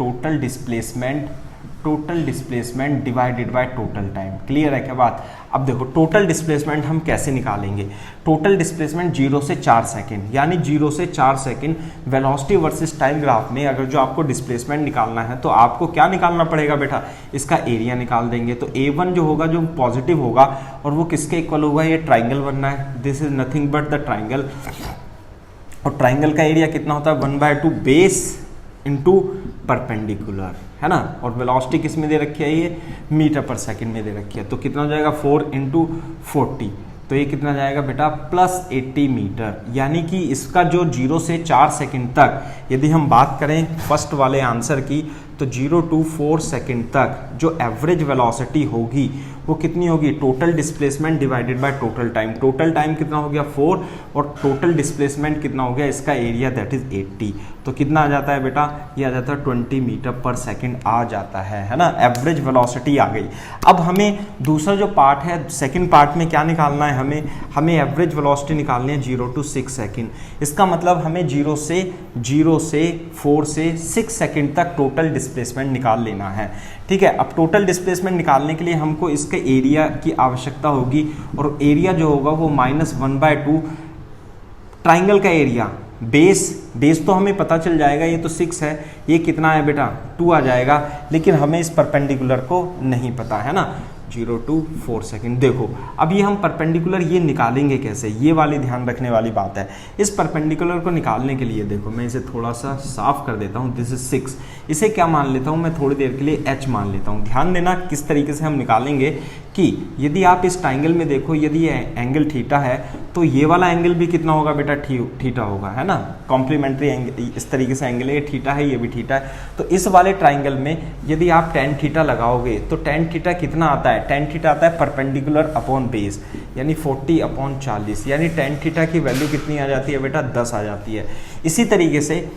total displacement divided by total time. Clear है क्या बात। अब देखो टोटल डिस्प्लेसमेंट हम कैसे निकालेंगे। टोटल डिस्प्लेसमेंट 0 से 4 सेकेंड, यानी 0 से 4 second velocity versus time graph में अगर जो आपको डिस्प्लेसमेंट निकालना है तो आपको क्या निकालना पड़ेगा बेटा, इसका एरिया निकाल देंगे। तो a1 जो होगा जो पॉजिटिव होगा और वो किसके इक्वल होगा, ये ट्राइंगल बनना है, this is nothing but the triangle. और ट्राइंगल का एरिया कितना होता है 1/2 बेस इंटू परपेंडिकुलर, है ना, और वेलोसिटी किस में दे रखी है, ये मीटर पर सेकंड में दे रखी है। तो कितना हो जाएगा 4 इंटू 40, तो ये कितना जाएगा बेटा प्लस 80 मीटर। यानी कि इसका जो 0 से 4 सेकंड तक, यदि हम बात करें फर्स्ट वाले आंसर की, तो 0 to 4 सेकंड तक जो एवरेज वेलोसिटी होगी वो कितनी होगी, total displacement divided by total time. Total time कितना हो गया 4 और टोटल डिस्प्लेसमेंट कितना हो गया, इसका एरिया दैट इज 80। तो कितना आ जाता है बेटा, ये आ जाता है 20 मीटर पर सेकंड आ जाता है ना, एवरेज वेलोसिटी आ गई। अब हमें दूसरा जो पार्ट है, सेकंड पार्ट में क्या निकालना है, हमें एवरेज वेलोसिटी निकालनी है 0 to 6 सेकंड। इसका मतलब हमें 0 से 4 से 6 सेकंड तक टोटल डिस्प्लेसमेंट निकाल लेना है, ठीक है। अब टोटल डिस्प्लेसमेंट निकालने के लिए हमको इसके एरिया की आवश्यकता होगी, और एरिया जो होगा वो -1/2 ट्राइंगल का एरिया, बेस तो हमें पता चल जाएगा, ये तो 6 है, ये कितना है बेटा 2 आ जाएगा, लेकिन हमें इस परपेंडिकुलर को नहीं पता है ना, 0 to 4 सेकंड। देखो अब ये हम परपेंडिकुलर ये निकालेंगे कैसे, ये वाली ध्यान रखने वाली बात है। इस परपेंडिकुलर को निकालने के लिए देखो मैं इसे थोड़ा सा साफ कर देता हूँ, दिस इज 6, इसे क्या मान लेता हूँ मैं थोड़ी देर के लिए h मान लेता हूँ। ध्यान देना किस तरीके से हम निकालेंगे कि यदि आप इस ट्राइंगल में देखो, यदि ये एंगल थीटा है तो ये वाला एंगल भी कितना होगा बेटा, थीटा होगा, है ना, कॉम्प्लीमेंट्री एंगल, इस तरीके से एंगल है, ये थीटा है, ये भी थीटा है। तो इस वाले ट्राइंगल में यदि आप tan थीटा लगाओगे तो tan थीटा कितना आता है, tan थीटा आता है परपेंडिकुलर अपॉन बेस, यानी 40/40, यानी tan थीटा की वैल्यू कितनी आ जाती है बेटा 10 आ जाती है। इसी तरीके से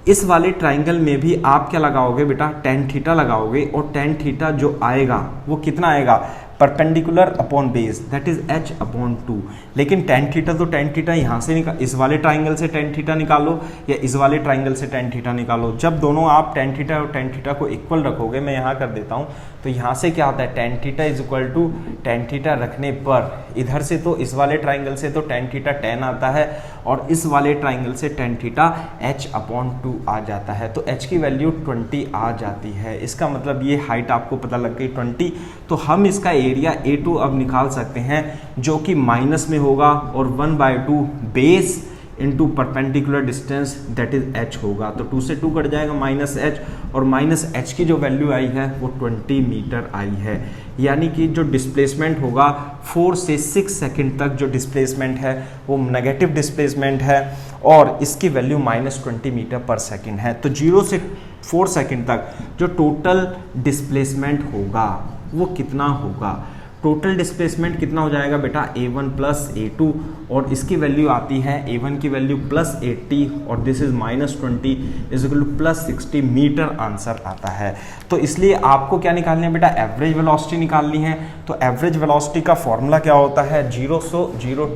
इस वाले ट्राइंगल में भी आप क्या लगाओगे बेटा, tan थीटा लगाओगे, और tan थीटा जो आएगा वो कितना आएगा, perpendicular upon base, that is h/2। लेकिन tan थीटा तो tan थीटा यहाँ से इस वाले ट्राइंगल से tan थीटा निकालो या इस वाले ट्राइंगल से tan थीटा निकालो, जब दोनों आप tan थीटा और tan थीटा को इक्वल रखोगे, मैं यहाँ कर देता हूँ, तो यहाँ से क्या आता है tan theta is equal to tan theta रखने पर इधर से तो इस वाले ट्राइंगल से तो tan थीटा 10 आता है, और इस वाले ट्राइंगल से tan थीटा h/2 आ जाता है, तो h की वैल्यू 20 आ जाती है। इसका मतलब ये हाइट आपको पता लग गई 20, तो हम इसका एरिया A2 अब निकाल सकते हैं, जो कि माइनस में होगा, और 1/2 base into perpendicular distance that is h होगा। तो 2 से 2 कट जाएगा -h, और -h की जो वैल्यू आई है वो 20 मीटर आई है। यानी कि जो डिस्प्लेसमेंट होगा 4 से 6 सेकंड तक जो डिस्प्लेसमेंट है वो नेगेटिव डिस्प्लेसमेंट है, और इसकी वैल्यू -20 मीटर पर सेकंड है। तो 0 से 4 सेकंड तक जो टोटल डिस्प्लेसमेंट होगा वो कितना होगा, टोटल डिस्प्लेसमेंट कितना हो जाएगा बेटा A1 प्लस A2, और इसकी वैल्यू आती है A1 की वैल्यू +80 और this is -20 is equal to +60 metre answer आता है। तो इसलिए आपको क्या निकालनी है बेटा, एवरेज वेलोसिटी निकालनी है। तो एवरेज वेलोसिटी का फॉर्मूला क्या होता है, 0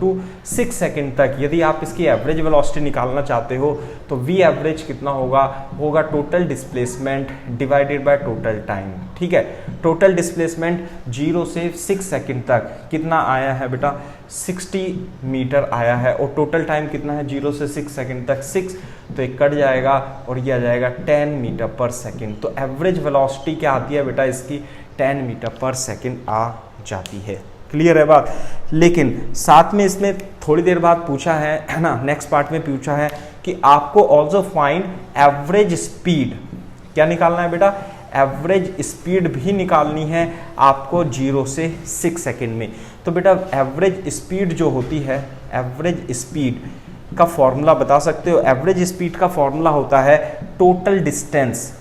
to 6 सेकंड तक यदि आप इसकी एवरेज वेलोसिटी निकालना चाहते हो तो V एवरेज कितना होगा total displacement divided by total time, ठीक है। टोटल डिस्प्लेसमेंट 0 से 6 सेकंड तक कितना आया है बेटा 60 मीटर आया है, और टोटल टाइम कितना है 0 से 6 सेकंड तक 6, तो एक कट जाएगा और ये आ जाएगा 10 मीटर पर सेकंड। तो एवरेज वेलोसिटी क्या आती है बेटा इसकी 10 मीटर पर सेकंड आ जाती है। क्लियर है बात। लेकिन साथ में इसमें थोड़ी देर बाद पूछा है ना, नेक्स्ट पार्ट में पूछा है कि आपको ऑल्सो फाइंड एवरेज स्पीड, क्या निकालना है बेटा, एवरेज स्पीड भी निकालनी है आपको 0 से 6 सेकंड में। तो बेटा एवरेज स्पीड जो होती है, एवरेज स्पीड का फॉर्मूला बता सकते हो। एवरेज स्पीड का फॉर्मूला होता है total distance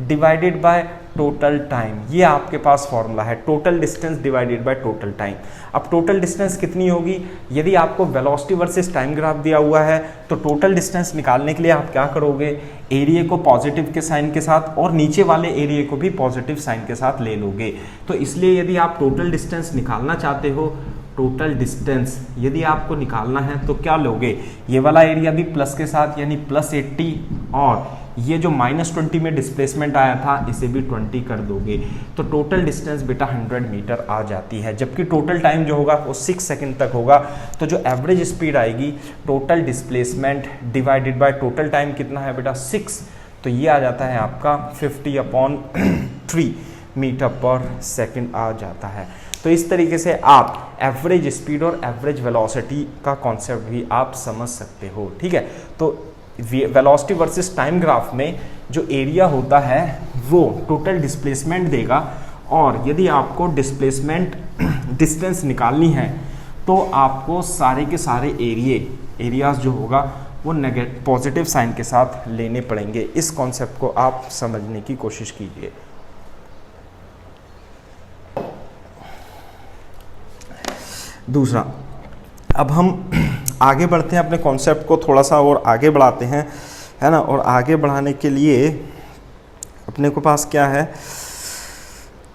divided by total time. ये आपके पास फॉर्मूला है, total distance divided by total time. अब टोटल डिस्टेंस कितनी होगी, यदि आपको वेलोसिटी वर्सेस टाइम ग्राफ दिया हुआ है तो टोटल डिस्टेंस निकालने के लिए आप क्या करोगे, एरिया को पॉजिटिव के साइन के साथ और नीचे वाले एरिया को भी पॉजिटिव साइन के साथ ले लोगे। तो इसलिए यदि आप टोटल डिस्टेंस निकालना चाहते हो, टोटल डिस्टेंस यदि आपको निकालना है तो क्या लोगे, ये वाला एरिया भी प्लस के साथ यानी +80, और ये जो -20 में डिस्प्लेसमेंट आया था इसे भी 20 कर दोगे, तो टोटल डिस्टेंस बेटा 100 मीटर आ जाती है। जबकि टोटल टाइम जो होगा वो 6 सेकंड तक होगा। तो जो एवरेज स्पीड आएगी total displacement divided by total time कितना है बेटा 6, तो ये आ जाता है आपका 50/3 मीटर पर सेकंड आ जाता है। तो इस तरीके से आप एवरेज स्पीड और एवरेज वेलोसिटी का कॉन्सेप्ट भी आप समझ सकते हो, ठीक है। तो वेलोसिटी वर्सेस टाइम ग्राफ में जो एरिया होता है वो टोटल डिस्प्लेसमेंट देगा, और यदि आपको डिस्प्लेसमेंट डिस्टेंस निकालनी है तो आपको सारे के सारे एरियाज जो होगा वो पॉजिटिव साइन के साथ लेने पड़ेंगे। इस कॉन्सेप्ट को आप समझने की कोशिश कीजिए। दूसरा, अब हम आगे बढ़ते हैं, अपने कॉन्सेप्ट को थोड़ा सा और आगे बढ़ाते हैं, है ना। और आगे बढ़ाने के लिए अपने को पास क्या है,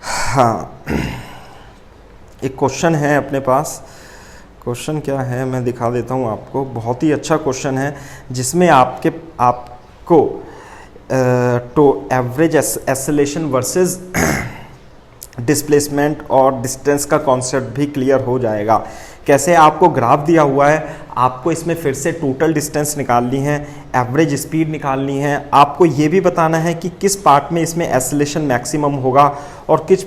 हाँ, एक क्वेश्चन है अपने पास। क्वेश्चन क्या है मैं दिखा देता हूँ आपको। बहुत ही अच्छा क्वेश्चन है जिसमें आपको तो एवरेज एक्सेलरेशन वर्सेस डिस्प्लेसमेंट और डिस्टेंस का कॉन्सेप्ट भी क्लियर हो जाएगा। कैसे, आपको ग्राफ दिया हुआ है, आपको इसमें फिर से टोटल डिस्टेंस निकालनी है, एवरेज स्पीड निकालनी है, आपको ये भी बताना है कि किस पार्ट में इसमें एक्सेलरेशन मैक्सिमम होगा और किस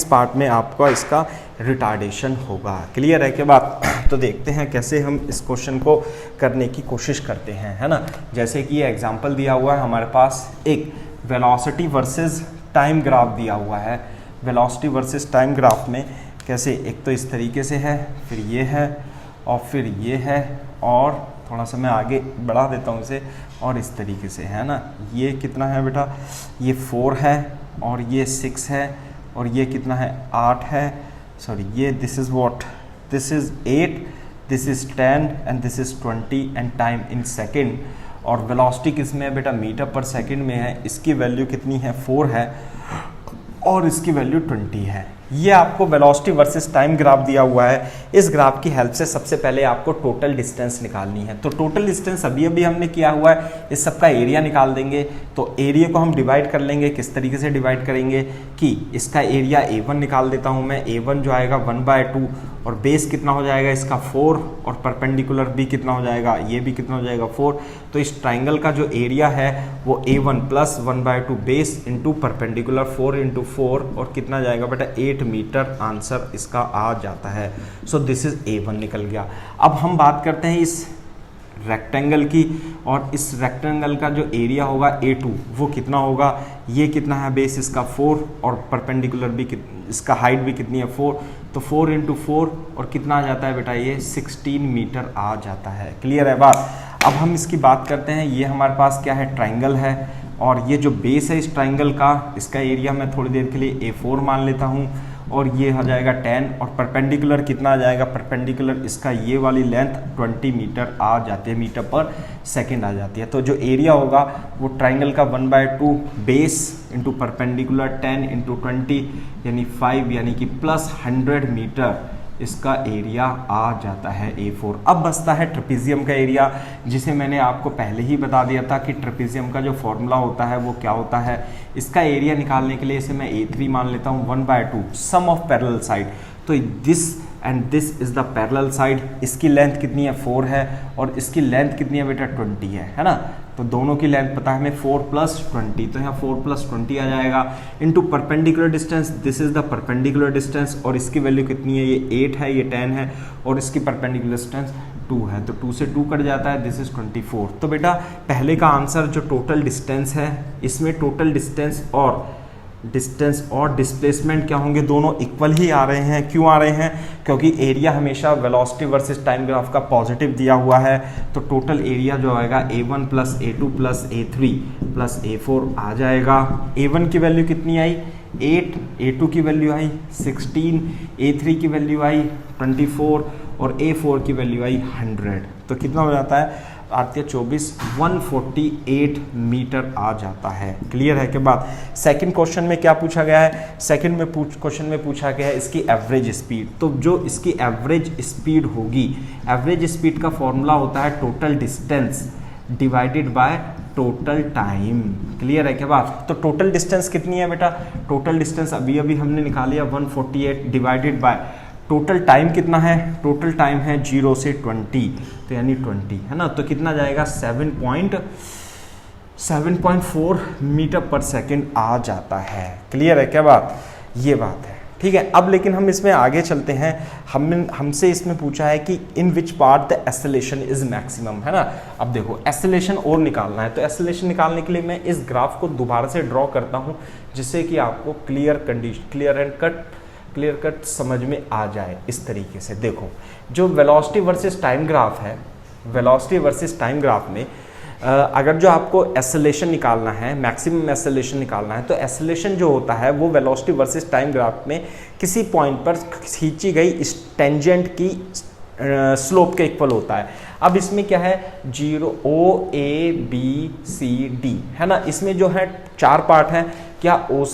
पार्ट में आपका इसका रिटार्डेशन होगा। क्लियर है क्या बात? तो देखते हैं कैसे हम इस क्वेश्चन को करने की कोशिश करते हैं, है ना। जैसे कि ये एग्जांपल दिया हुआ है हमारे पास, एक वेलोसिटी वर्सेस टाइम ग्राफ दिया हुआ है। वेलोसिटी वर्सेस टाइम ग्राफ में कैसे, एक तो इस तरीके से है, फिर ये है और फिर ये है, और थोड़ा सा मैं आगे बढ़ा देता हूँ इसे, और इस तरीके से, है ना। ये कितना है बेटा, ये 4 है और ये 6 है, और ये कितना है, 8 है, सॉरी ये this is what, this is 8, this is 10 and this is 20 and time in second. और वेलोसिटी किस में है बेटा, मीटर पर सेकेंड में है। इसकी वैल्यू कितनी है, 4 है, और इसकी वैल्यू 20 है। ये आपको वेलोसिटी वर्सेस टाइम ग्राफ दिया हुआ है। इस ग्राफ की हेल्प से सबसे पहले आपको टोटल डिस्टेंस निकालनी है। तो टोटल डिस्टेंस अभी हमने किया हुआ है, इस सब का एरिया निकाल देंगे। तो एरिया को हम डिवाइड कर लेंगे। किस तरीके से डिवाइड करेंगे कि इसका एरिया A1 निकाल देता हूँ मैं। A1 जो आएगा 1/2, और बेस कितना हो जाएगा इसका 4, और परपेंडिकुलर भी कितना हो जाएगा, ये भी कितना हो जाएगा 4। तो इस ट्राइंगल का जो एरिया है वो A1 plus 1/2 base into perpendicular 4 into 4, और कितना जाएगा बेटा 8 मीटर आंसर इसका आ जाता है। सो दिस इज A1 निकल गया। अब हम बात करते हैं इस रेक्टेंगल की, और इस रेक्टेंगल का जो एरिया होगा A2 वो कितना होगा, ये कितना है, बेस इसका 4 और परपेंडिकुलर भी इसका हाइट भी कितनी है 4, तो 4 इंटू 4 और कितना आ जाता है बेटा, ये 16 मीटर आ जाता है। क्लियर है बात? अब हम इसकी बात करते हैं। ये हमारे पास क्या है, ट्राइंगल है, और ये जो बेस है इस ट्राइंगल का, इसका एरिया मैं थोड़ी देर के लिए A4 मान लेता हूँ, और ये हो जाएगा 10, और परपेंडिकुलर कितना आ जाएगा, परपेंडिकुलर इसका ये वाली लेंथ 20 मीटर आ जाती है, मीटर पर सेकेंड आ जाती है। तो जो एरिया होगा वो ट्राइंगल का 1/2 बेस इंटू परपेंडिकुलर 10 इंटू 20 यानी 5, यानी कि प्लस 100 मीटर इसका एरिया आ जाता है A4। अब बचता है ट्रेपेजियम का एरिया, जिसे मैंने आपको पहले ही बता दिया था कि ट्रेपेजियम का जो फॉर्मूला होता है वो क्या होता है। इसका एरिया निकालने के लिए इसे मैं A3 मान लेता हूँ, 1/2 सम ऑफ पैरेलल साइड। तो this and this is the parallel side. इसकी लेंथ कितनी है, 4 है, और इसकी लेंथ कितनी है बेटा, 20 है ना। तो दोनों की लेंथ पता है हमें, 4 + 20, तो यहाँ 4 + 20 आ जाएगा, into perpendicular distance, this is the perpendicular distance, और इसकी वैल्यू कितनी है, ये 8 है, ये 10 है, और इसकी परपेंडिकुलर डिस्टेंस 2 है, तो 2 से 2 कट जाता है, दिस इज 24। तो बेटा पहले का आंसर जो टोटल डिस्टेंस है, इसमें टोटल डिस्टेंस और डिस्प्लेसमेंट क्या होंगे, दोनों इक्वल ही आ रहे हैं। क्यों आ रहे हैं, क्योंकि एरिया हमेशा वेलोसिटी वर्सेस टाइम ग्राफ का पॉजिटिव दिया हुआ है। तो टोटल एरिया जो आएगा A1 + A2 + A3 + A4 आ जाएगा। A1 की वैल्यू कितनी आई, 8, A2 की वैल्यू आई 16, A3 की वैल्यू आई 24, और A4 की वैल्यू आई 100। तो कितना हो जाता है, आती है 24, 148 मीटर आ जाता है। क्लियर है क्या बात? सेकंड क्वेश्चन में क्या पूछा गया है, सेकंड क्वेश्चन में पूछा गया है इसकी एवरेज स्पीड। तो जो इसकी एवरेज स्पीड होगी, एवरेज स्पीड का फॉर्मूला होता है total distance divided by total time. Clear है क्या बात? तो टोटल डिस्टेंस कितनी है बेटा, टोटल डिस्टेंस अभी हमने निकाली है 148 डिवाइडेड बाय टोटल टाइम कितना है, टोटल टाइम है 0 से 20, तो यानी 20 है ना। तो कितना जाएगा, 7.4 मीटर पर सेकेंड आ जाता है। क्लियर है क्या बात? ये बात है। ठीक है। अब लेकिन हम इसमें आगे चलते हैं। हमसे इसमें पूछा है कि in which part the acceleration is maximum, है ना। अब देखो एक्सेलरेशन और निकालना है, तो एक्सेलरेशन निकालने के लिए मैं इस ग्राफ को दोबारा से ड्रॉ करता हूं, जिससे कि आपको क्लियर कट समझ में आ जाए। इस तरीके से देखो, जो वेलोसिटी वर्सेस टाइम ग्राफ है, वेलोसिटी वर्सेस टाइम ग्राफ में अगर जो आपको एक्सेलरेशन निकालना है, मैक्सिमम एक्सेलरेशन निकालना है, तो एक्सेलरेशन जो होता है वो वेलोसिटी वर्सेस टाइम ग्राफ में किसी पॉइंट पर खींची गई इस टेंजेंट की स्लोप के इक्वल होता है। अब इसमें क्या है, 0 O A B C D, है ना। इसमें जो है 4 पार्ट हैं। क्या O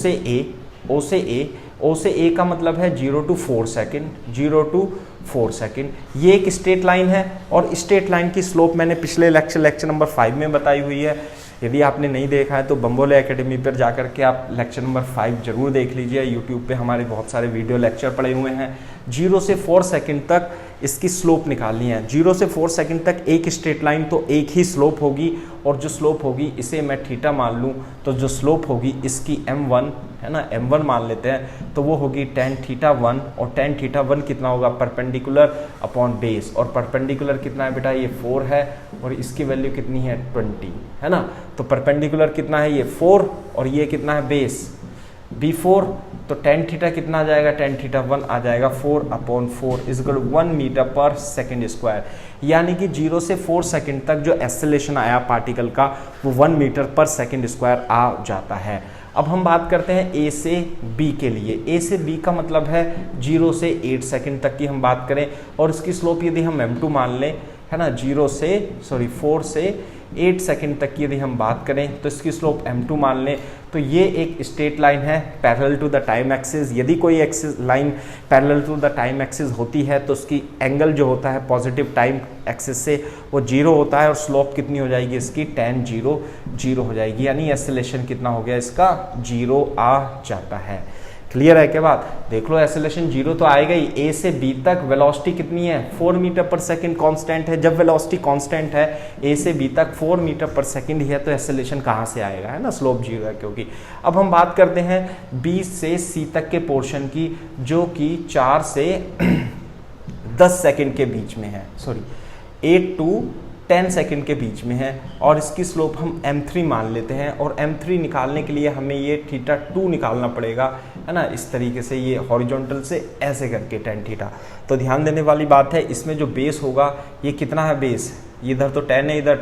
से A का मतलब है 0 to 4 सेकेंड, 0 to 4 सेकेंड। ये एक स्ट्रेट लाइन है, और स्ट्रेट लाइन की स्लोप मैंने पिछले लेक्चर नंबर 5 में बताई हुई है। यदि आपने नहीं देखा है तो बम्बोले एकेडमी पर जाकर के आप लेक्चर नंबर 5 जरूर देख लीजिए। यूट्यूब पे हमारे बहुत सारे वीडियो लेक्चर पड़े हुए हैं। 0 से 4 सेकेंड तक इसकी स्लोप निकालनी है। 0 से 4 सेकेंड तक एक स्ट्रेट लाइन, तो एक ही स्लोप होगी, और जो स्लोप होगी इसे मैं थीटा मान लूँ, तो जो स्लोप होगी इसकी m1, है ना, m1 मान लेते हैं, तो वो होगी tan θ1, और tan θ1 कितना होगा, परपेंडिकुलर अपॉन बेस, और परपेंडिकुलर कितना है बेटा, ये 4 है, और इसकी वैल्यू कितनी है 20, है ना। तो परपेंडिकुलर कितना है, ये 4, और ये कितना है बेस b4, तो tan थीटा कितना आ जाएगा, tan θ1 आ जाएगा 4/4 इज इक्वल 1 मीटर पर सेकेंड स्क्वायर। यानी कि 0 से 4 सेकेंड तक जो एक्सेलरेशन आया पार्टिकल का वो 1 मीटर पर सेकेंड स्क्वायर आ जाता है। अब हम बात करते हैं A से B के लिए। A से B का मतलब है 0 से 8 सेकेंड तक की हम बात करें, और इसकी स्लोप यदि हम m2 मान लें, है ना, 4 से 8 सेकेंड तक की यदि हम बात करें, तो इसकी स्लोप m2 मान लें, तो ये एक स्ट्रेट लाइन है parallel to the time axis. यदि कोई axis line parallel to the time axis होती है तो उसकी एंगल जो होता है पॉजिटिव टाइम एक्सिस से वो 0 होता है, और स्लोप कितनी हो जाएगी इसकी, tan 0 हो जाएगी। यानी एक्सेलरेशन कितना हो गया इसका, 0 आ जाता है। क्लियर है क्या बात। देख लो एक्सेलरेशन 0 तो आएगा ही। A से B तक वेलोसिटी कितनी है, 4 मीटर पर सेकंड कांस्टेंट है। जब वेलोसिटी कांस्टेंट है A से B तक 4 मीटर पर सेकंड ही है, तो एक्सेलरेशन कहाँ से आएगा, है ना, स्लोप 0 है क्योंकि। अब हम बात करते हैं B से C तक के पोर्शन की, जो कि 4 से 10 सेकंड के बीच में है, 8 to 10 सेकेंड के बीच में है, और इसकी स्लोप हम m3 मान लेते हैं। और m3 निकालने के लिए हमें ये θ2 निकालना पड़ेगा, है ना, इस तरीके से, ये हॉरिजॉन्टल से ऐसे करके tan थीटा। तो ध्यान देने वाली बात है, इसमें जो बेस होगा ये कितना है बेस, इधर तो 10 है, इधर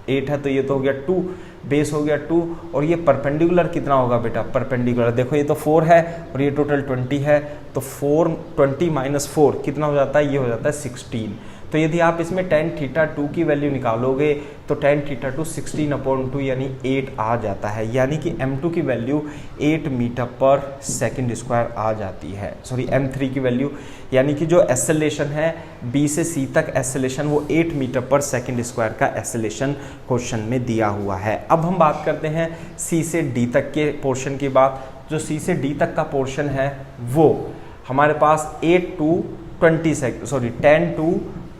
8 है, तो ये तो हो गया 2, बेस हो गया 2, और ये परपेंडिकुलर कितना होगा बेटा, परपेंडिकुलर देखो ये तो 4 है और ये टोटल 20 है, तो 20 - 4 कितना हो जाता है, ये हो जाता है 16। तो यदि आप इसमें tan θ2 की वैल्यू निकालोगे तो tan θ2 16/2 यानी 8 आ जाता है। यानी कि m2 की वैल्यू 8 मीटर पर सेकेंड स्क्वायर आ जाती है, m3 की वैल्यू, यानी कि जो एक्सेलरेशन है B से C तक एक्सेलरेशन वो 8 मीटर पर सेकेंड स्क्वायर का एक्सेलरेशन क्वेश्चन में दिया हुआ है। अब हम बात करते हैं C से D तक के पोर्शन की बात। जो C से D तक का पोर्शन है वो हमारे पास 10 to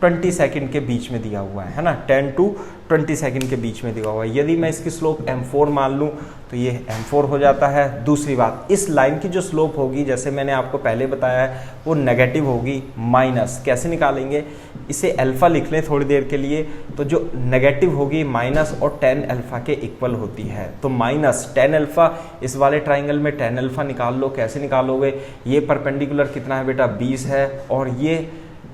20 सेकंड के बीच में दिया हुआ है ना, 10 to 20 सेकंड के बीच में दिया हुआ है। यदि मैं इसकी स्लोप m4 मान लूँ तो ये m4 हो जाता है। दूसरी बात, इस लाइन की जो स्लोप होगी, जैसे मैंने आपको पहले बताया है, वो नेगेटिव होगी, माइनस। कैसे निकालेंगे, इसे अल्फा लिख लें थोड़ी देर के लिए, तो जो नेगेटिव होगी माइनस और tan अल्फा के इक्वल होती है, तो माइनस tan अल्फा, इस वाले ट्राइंगल में tan अल्फा निकाल लो। कैसे निकालोगे, ये परपेंडिकुलर कितना है बेटा 20 है, और ये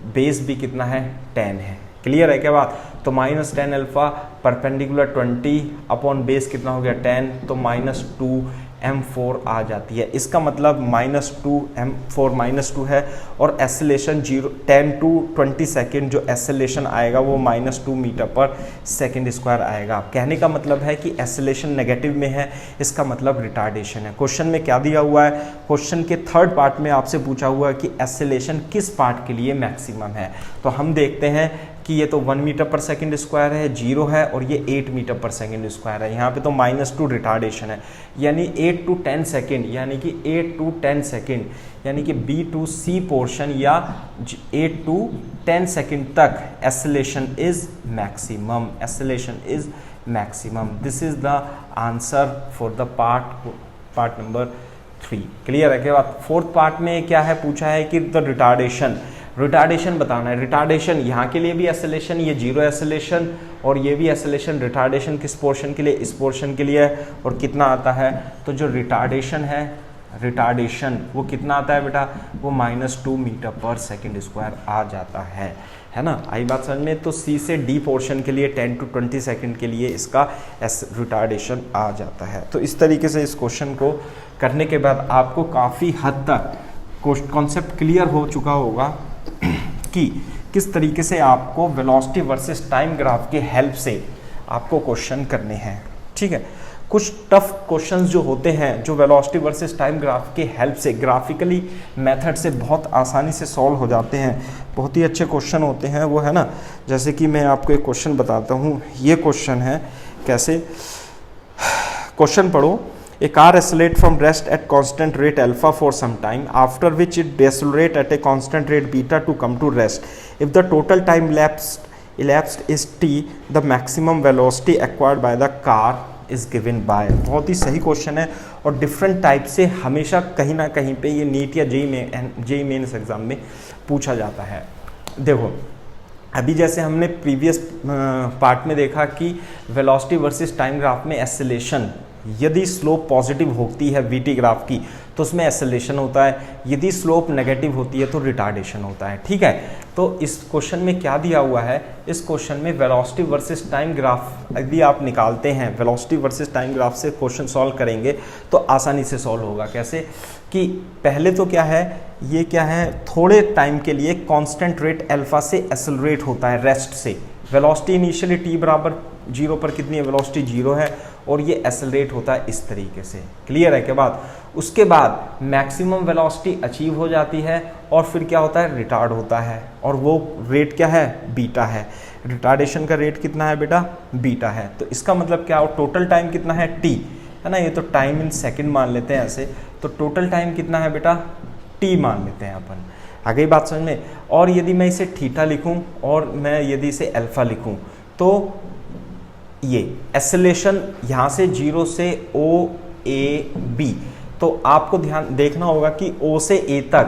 बेस भी कितना है 10 है। क्लियर है क्या बात। तो minus tan alpha perpendicular 20 upon base कितना हो गया 10, तो -2 m4 आ जाती है। इसका मतलब -2 m4 -2 है, और एक्सेलरेशन 10 to 20 सेकेंड जो एक्सेलरेशन आएगा वो -2 मीटर पर सेकेंड स्क्वायर आएगा। कहने का मतलब है कि एक्सेलरेशन नेगेटिव में है, इसका मतलब रिटार्डेशन है। क्वेश्चन में क्या दिया हुआ है, क्वेश्चन के थर्ड पार्ट में आपसे पूछा हुआ है कि एक्सेलरेशन किस पार्ट के लिए मैक्सिमम है। तो हम देखते हैं कि ये तो 1 मीटर पर सेकेंड स्क्वायर है, 0 है, और ये 8 मीटर पर सेकेंड स्क्वायर है। यहाँ पे तो -2 रिटार्डेशन है, यानी 8 to 10 सेकेंड, यानी कि 8 to 10 सेकेंड, यानी कि B to C पोर्शन या 8 to 10 सेकेंड तक acceleration is maximum, acceleration is maximum. This is the answer for the part number 3। Clear है क्या बात? फोर्थ पार्ट में क्या है पूछा है कि द रिटार्डेशन बताना है। रिटार्डेशन यहाँ के लिए भी एसेलेशन, ये जीरो एसेलेशन और ये भी एसेलेशन। रिटार्डेशन किस पोर्शन के लिए? इस पोर्शन के लिए। और कितना आता है? तो जो रिटार्डेशन है, रिटार्डेशन वो कितना आता है बेटा? वो -2 मीटर पर सेकेंड स्क्वायर आ जाता है ना? आई बात समझ में? तो सी से डी पोर्शन के लिए 10 to 20 सेकेंड के लिए इसका रिटार्डेशन आ जाता है। तो इस तरीके से इस क्वेश्चन को करने के बाद आपको काफ़ी हद तक कॉन्सेप्ट क्लियर हो चुका होगा कि किस तरीके से आपको वेलोसिटी वर्सेस टाइम ग्राफ के हेल्प से आपको क्वेश्चन करने हैं। ठीक है, कुछ टफ क्वेश्चंस जो होते हैं जो वेलोसिटी वर्सेस टाइम ग्राफ के हेल्प से ग्राफिकली मेथड से बहुत आसानी से सॉल्व हो जाते हैं, बहुत ही अच्छे क्वेश्चन होते हैं वो, है ना। जैसे कि मैं आपको एक क्वेश्चन बताता हूँ। ये क्वेश्चन है, कैसे क्वेश्चन पढ़ो। A car accelerates from rest at constant rate alpha for some time, after which it decelerates at a constant rate beta to come to rest. If the total time elapsed is t, the maximum velocity acquired by the car is given by। बहुत ही सही question है और different type से हमेशा कहीं ना कहीं पे ये नीट या जेई मेंस एग्जाम में पूछा जाता है। देखो, अभी जैसे हमने प्रीवियस पार्ट में देखा कि वेलोसिटी वर्सेस टाइम ग्राफ में एसेलेशन, यदि स्लोप पॉजिटिव होती है वीटी ग्राफ की तो उसमें एसेलेशन होता है, यदि स्लोप नेगेटिव होती है तो रिटार्डेशन होता है। ठीक है, तो इस क्वेश्चन में क्या दिया हुआ है? इस क्वेश्चन में वेलोसिटी वर्सेस टाइम ग्राफ यदि आप निकालते हैं, वेलोसिटी वर्सेस टाइम ग्राफ से क्वेश्चन सॉल्व करेंगे तो आसानी से सॉल्व होगा। कैसे कि पहले तो क्या है, ये क्या है, थोड़े टाइम के लिए कांस्टेंट रेट अल्फा से एक्सेलरेट होता है रेस्ट से। वेलोसिटी इनिशियली टी बराबर 0 पर कितनी है? वेलोसिटी 0 है और ये एक्सेलरेट होता है इस तरीके से। क्लियर है क्या बात? उसके बाद मैक्सिमम वेलोसिटी अचीव हो जाती है और फिर क्या होता है? रिटार्ड होता है, और वो रेट क्या है? बीटा है। रिटार्डेशन का रेट कितना है बेटा? बीटा है। तो इसका मतलब क्या? और टोटल टाइम कितना है? टी, है ना। ये तो टाइम इन सेकेंड मान लेते हैं ऐसे, तो टोटल टाइम कितना है बेटा? टी मान लेते हैं अपन। आ गई बात समझ में? और यदि मैं इसे थीटा लिखूं और मैं यदि इसे अल्फा लिखूं तो ये एसेलेशन यहाँ से 0 से ओ ए बी, तो आपको ध्यान देखना होगा कि ओ से ए तक,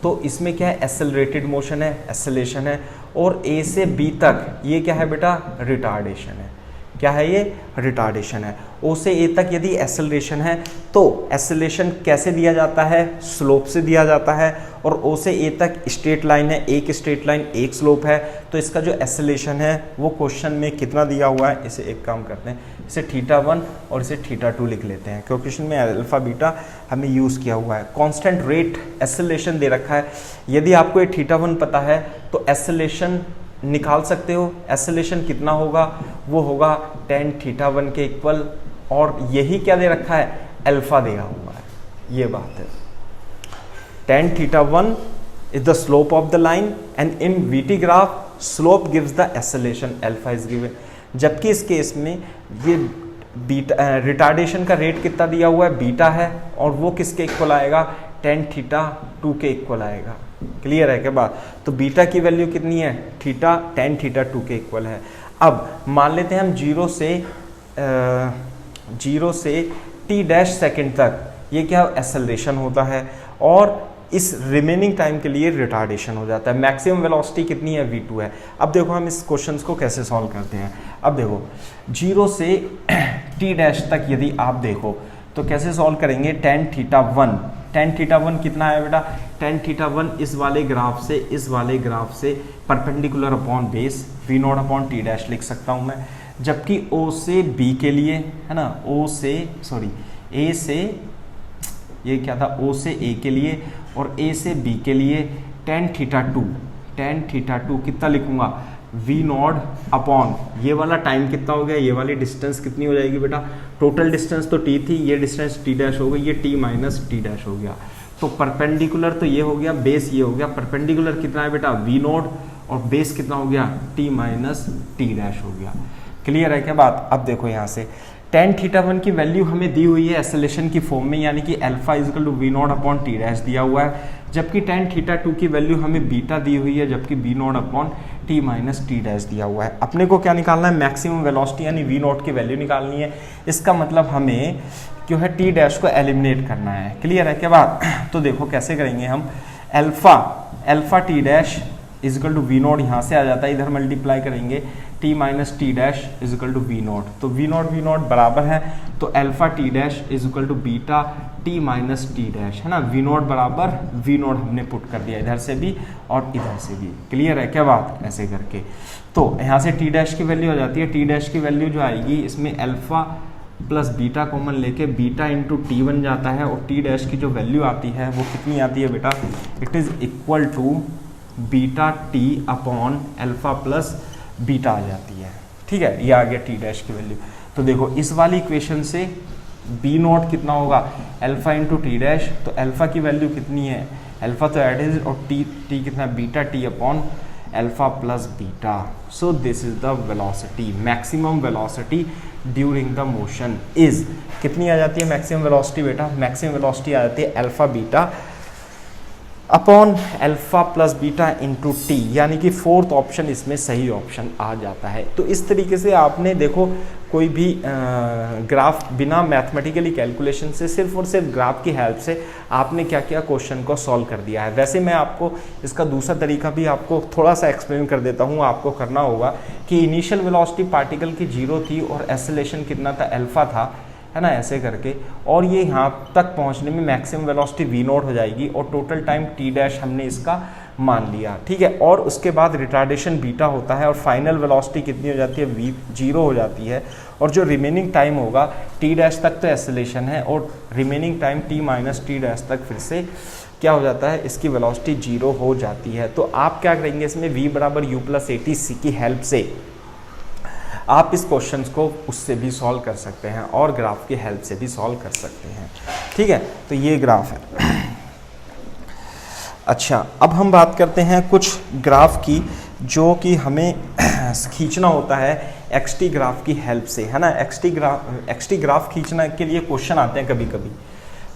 तो इसमें क्या है? एक्सेलरेटेड मोशन है, एक्सेलेशन है। और ए से बी तक ये क्या है बेटा? रिटार्डेशन है। क्या है ये? रिटार्डेशन है। ओ से ए तक यदि एक्सेलरेशन है तो एक्सेलरेशन कैसे दिया जाता है? स्लोप से दिया जाता है। और ओ से ए तक स्ट्रेट लाइन है, एक स्ट्रेट लाइन एक स्लोप है, तो इसका जो एक्सेलरेशन है वो क्वेश्चन में कितना दिया हुआ है? इसे एक काम करते हैं, इसे θ1 और इसे θ2 लिख लेते हैं, क्योंकि क्वेश्चन में अल्फा बीटा हमें यूज़ किया हुआ है। कांस्टेंट रेट एक्सेलरेशन दे रखा है। यदि आपको ये θ1 पता है तो एक्सेलरेशन निकाल सकते हो। एक्सेलरेशन कितना होगा? वो होगा tan θ1 के इक्वल, और यही क्या दे रखा है? अल्फा दिया हुआ है। ये बात है, tan θ1 is the slope of the line and in VT graph slope gives the acceleration, alpha is given। जबकि इस केस में ये बीटा रिटार्डेशन का रेट कितना दिया हुआ है? बीटा है, और वो किसके इक्वल आएगा? tan θ2 के इक्वल आएगा। क्लियर है क्या बात? तो बीटा की वैल्यू कितनी है? थीटा, tan θ2 के इक्वल है। अब मान लेते हैं हम 0 से t डैश सेकेंड तक ये क्या एक्सेलरेशन होता है, और इस रिमेनिंग टाइम के लिए रिटार्डेशन हो जाता है। मैक्सिमम वेलोसिटी कितनी है? v2 है। अब देखो हम इस क्वेश्चंस को कैसे सॉल्व करते हैं। अब देखो 0 से t डैश तक यदि आप देखो तो कैसे सॉल्व करेंगे? tan θ1 कितना है बेटा? tan θ1 इस वाले ग्राफ से perpendicular upon base v0 upon t dash लिख सकता हूं मैं। जबकि O से B के लिए, है ना, A से ये क्या था? O से A के लिए और A से B के लिए tan θ2 कितना लिखूंगा? v0 अपॉन ये वाला टाइम कितना हो गया? ये वाली डिस्टेंस कितनी हो जाएगी बेटा? टोटल डिस्टेंस तो t थी, ये डिस्टेंस t डैश हो गई, ये t माइनस t डैश हो गया। तो परपेंडिकुलर तो ये हो गया, बेस ये हो गया। परपेंडिकुलर कितना है बेटा? v0, और बेस कितना हो गया? t माइनस t डैश हो गया। क्लियर है क्या बात? अब देखो यहाँ से टेन थीटा वन की वैल्यू हमें दी हुई है एक्सेलेरेशन की फॉर्म में, यानी कि alpha equal to v naught upon t dash दिया हुआ है, जबकि टेन थीटा टू की वैल्यू हमें बीटा दी हुई है, जबकि v naught upon t minus t dash दिया हुआ है। अपने को क्या निकालना है, मैक्सिमम वेलोसिटी यानी वी नॉट की वैल्यू निकालनी है। इसका मतलब हमें क्यों है टी डैश को एलिमिनेट करना है। क्लियर है क्या बात? तो देखो कैसे करेंगे हम, alpha t dash equal to v naught यहाँ से आ जाता है, इधर मल्टीप्लाई करेंगे t minus t dash equal to v naught, तो वी नॉट बराबर है, तो alpha t dash equal to beta t minus t dash, है ना। वी नॉट बराबर वी नॉट हमने पुट कर दिया इधर से भी और इधर से भी। क्लियर है क्या बात? ऐसे करके तो यहाँ से टी डैश की वैल्यू आ जाती है, टी डैश की वैल्यू जो आएगी इसमें अल्फा प्लस बीटा कॉमन लेके बीटा इंटू टी बन जाता है, और टी डैश की जो वैल्यू आती है वो कितनी आती है बेटा, it is equal to beta T upon alpha plus beta आ जाती है। ठीक है, ये आ गया टी डैश की वैल्यू। तो देखो इस वाली इक्वेशन से बी नॉट कितना होगा, अल्फा इंटू टी डैश, तो अल्फा की वैल्यू कितनी है, अल्फा तो एट इज, और टी कितना, beta T upon alpha plus beta. So this is the velocity, maximum velocity during the motion is, कितनी आ जाती है मैक्सिमम वेलोसिटी बेटा, मैक्सिमम वेलोसिटी आ जाती है alpha beta upon alpha plus beta into T, यानी कि फोर्थ ऑप्शन इसमें सही ऑप्शन आ जाता है। तो इस तरीके से आपने देखो कोई भी ग्राफ बिना मैथमेटिकली कैलकुलेशन से सिर्फ और सिर्फ ग्राफ की हेल्प से आपने क्या किया, क्वेश्चन को सॉल्व कर दिया है। वैसे मैं आपको इसका दूसरा तरीका भी आपको थोड़ा सा एक्सप्लेन कर देता हूँ। आपको करना होगा कि इनिशियल वेलोसिटी पार्टिकल की 0 थी और एक्सेलरेशन कितना था, अल्फा था, है ना, ऐसे करके, और ये यहाँ तक पहुँचने में मैक्सिमम वेलोसिटी वी नॉट हो जाएगी और टोटल टाइम टी डैश हमने इसका मान लिया। ठीक है, और उसके बाद रिटार्डेशन बीटा होता है और फाइनल वेलोसिटी कितनी हो जाती है, वी 0 हो जाती है, और जो रिमेनिंग टाइम होगा टी डैश तक तो एक्सेलरेशन है और remaining time T minus t dash तक फिर से क्या हो जाता है, इसकी वेलोसिटी 0 हो जाती है। तो आप क्या करेंगे इसमें, v बराबर u प्लस ए टी सी की हेल्प से आप इस क्वेश्चन को उससे भी सॉल्व कर सकते हैं और ग्राफ की हेल्प से भी सॉल्व कर सकते हैं। ठीक है, तो ये ग्राफ है। अच्छा, अब हम बात करते हैं कुछ ग्राफ की जो कि हमें खींचना होता है एक्सटी ग्राफ की हेल्प से, है ना। एक्सटी ग्राफ खींचने के लिए क्वेश्चन आते हैं कभी कभी।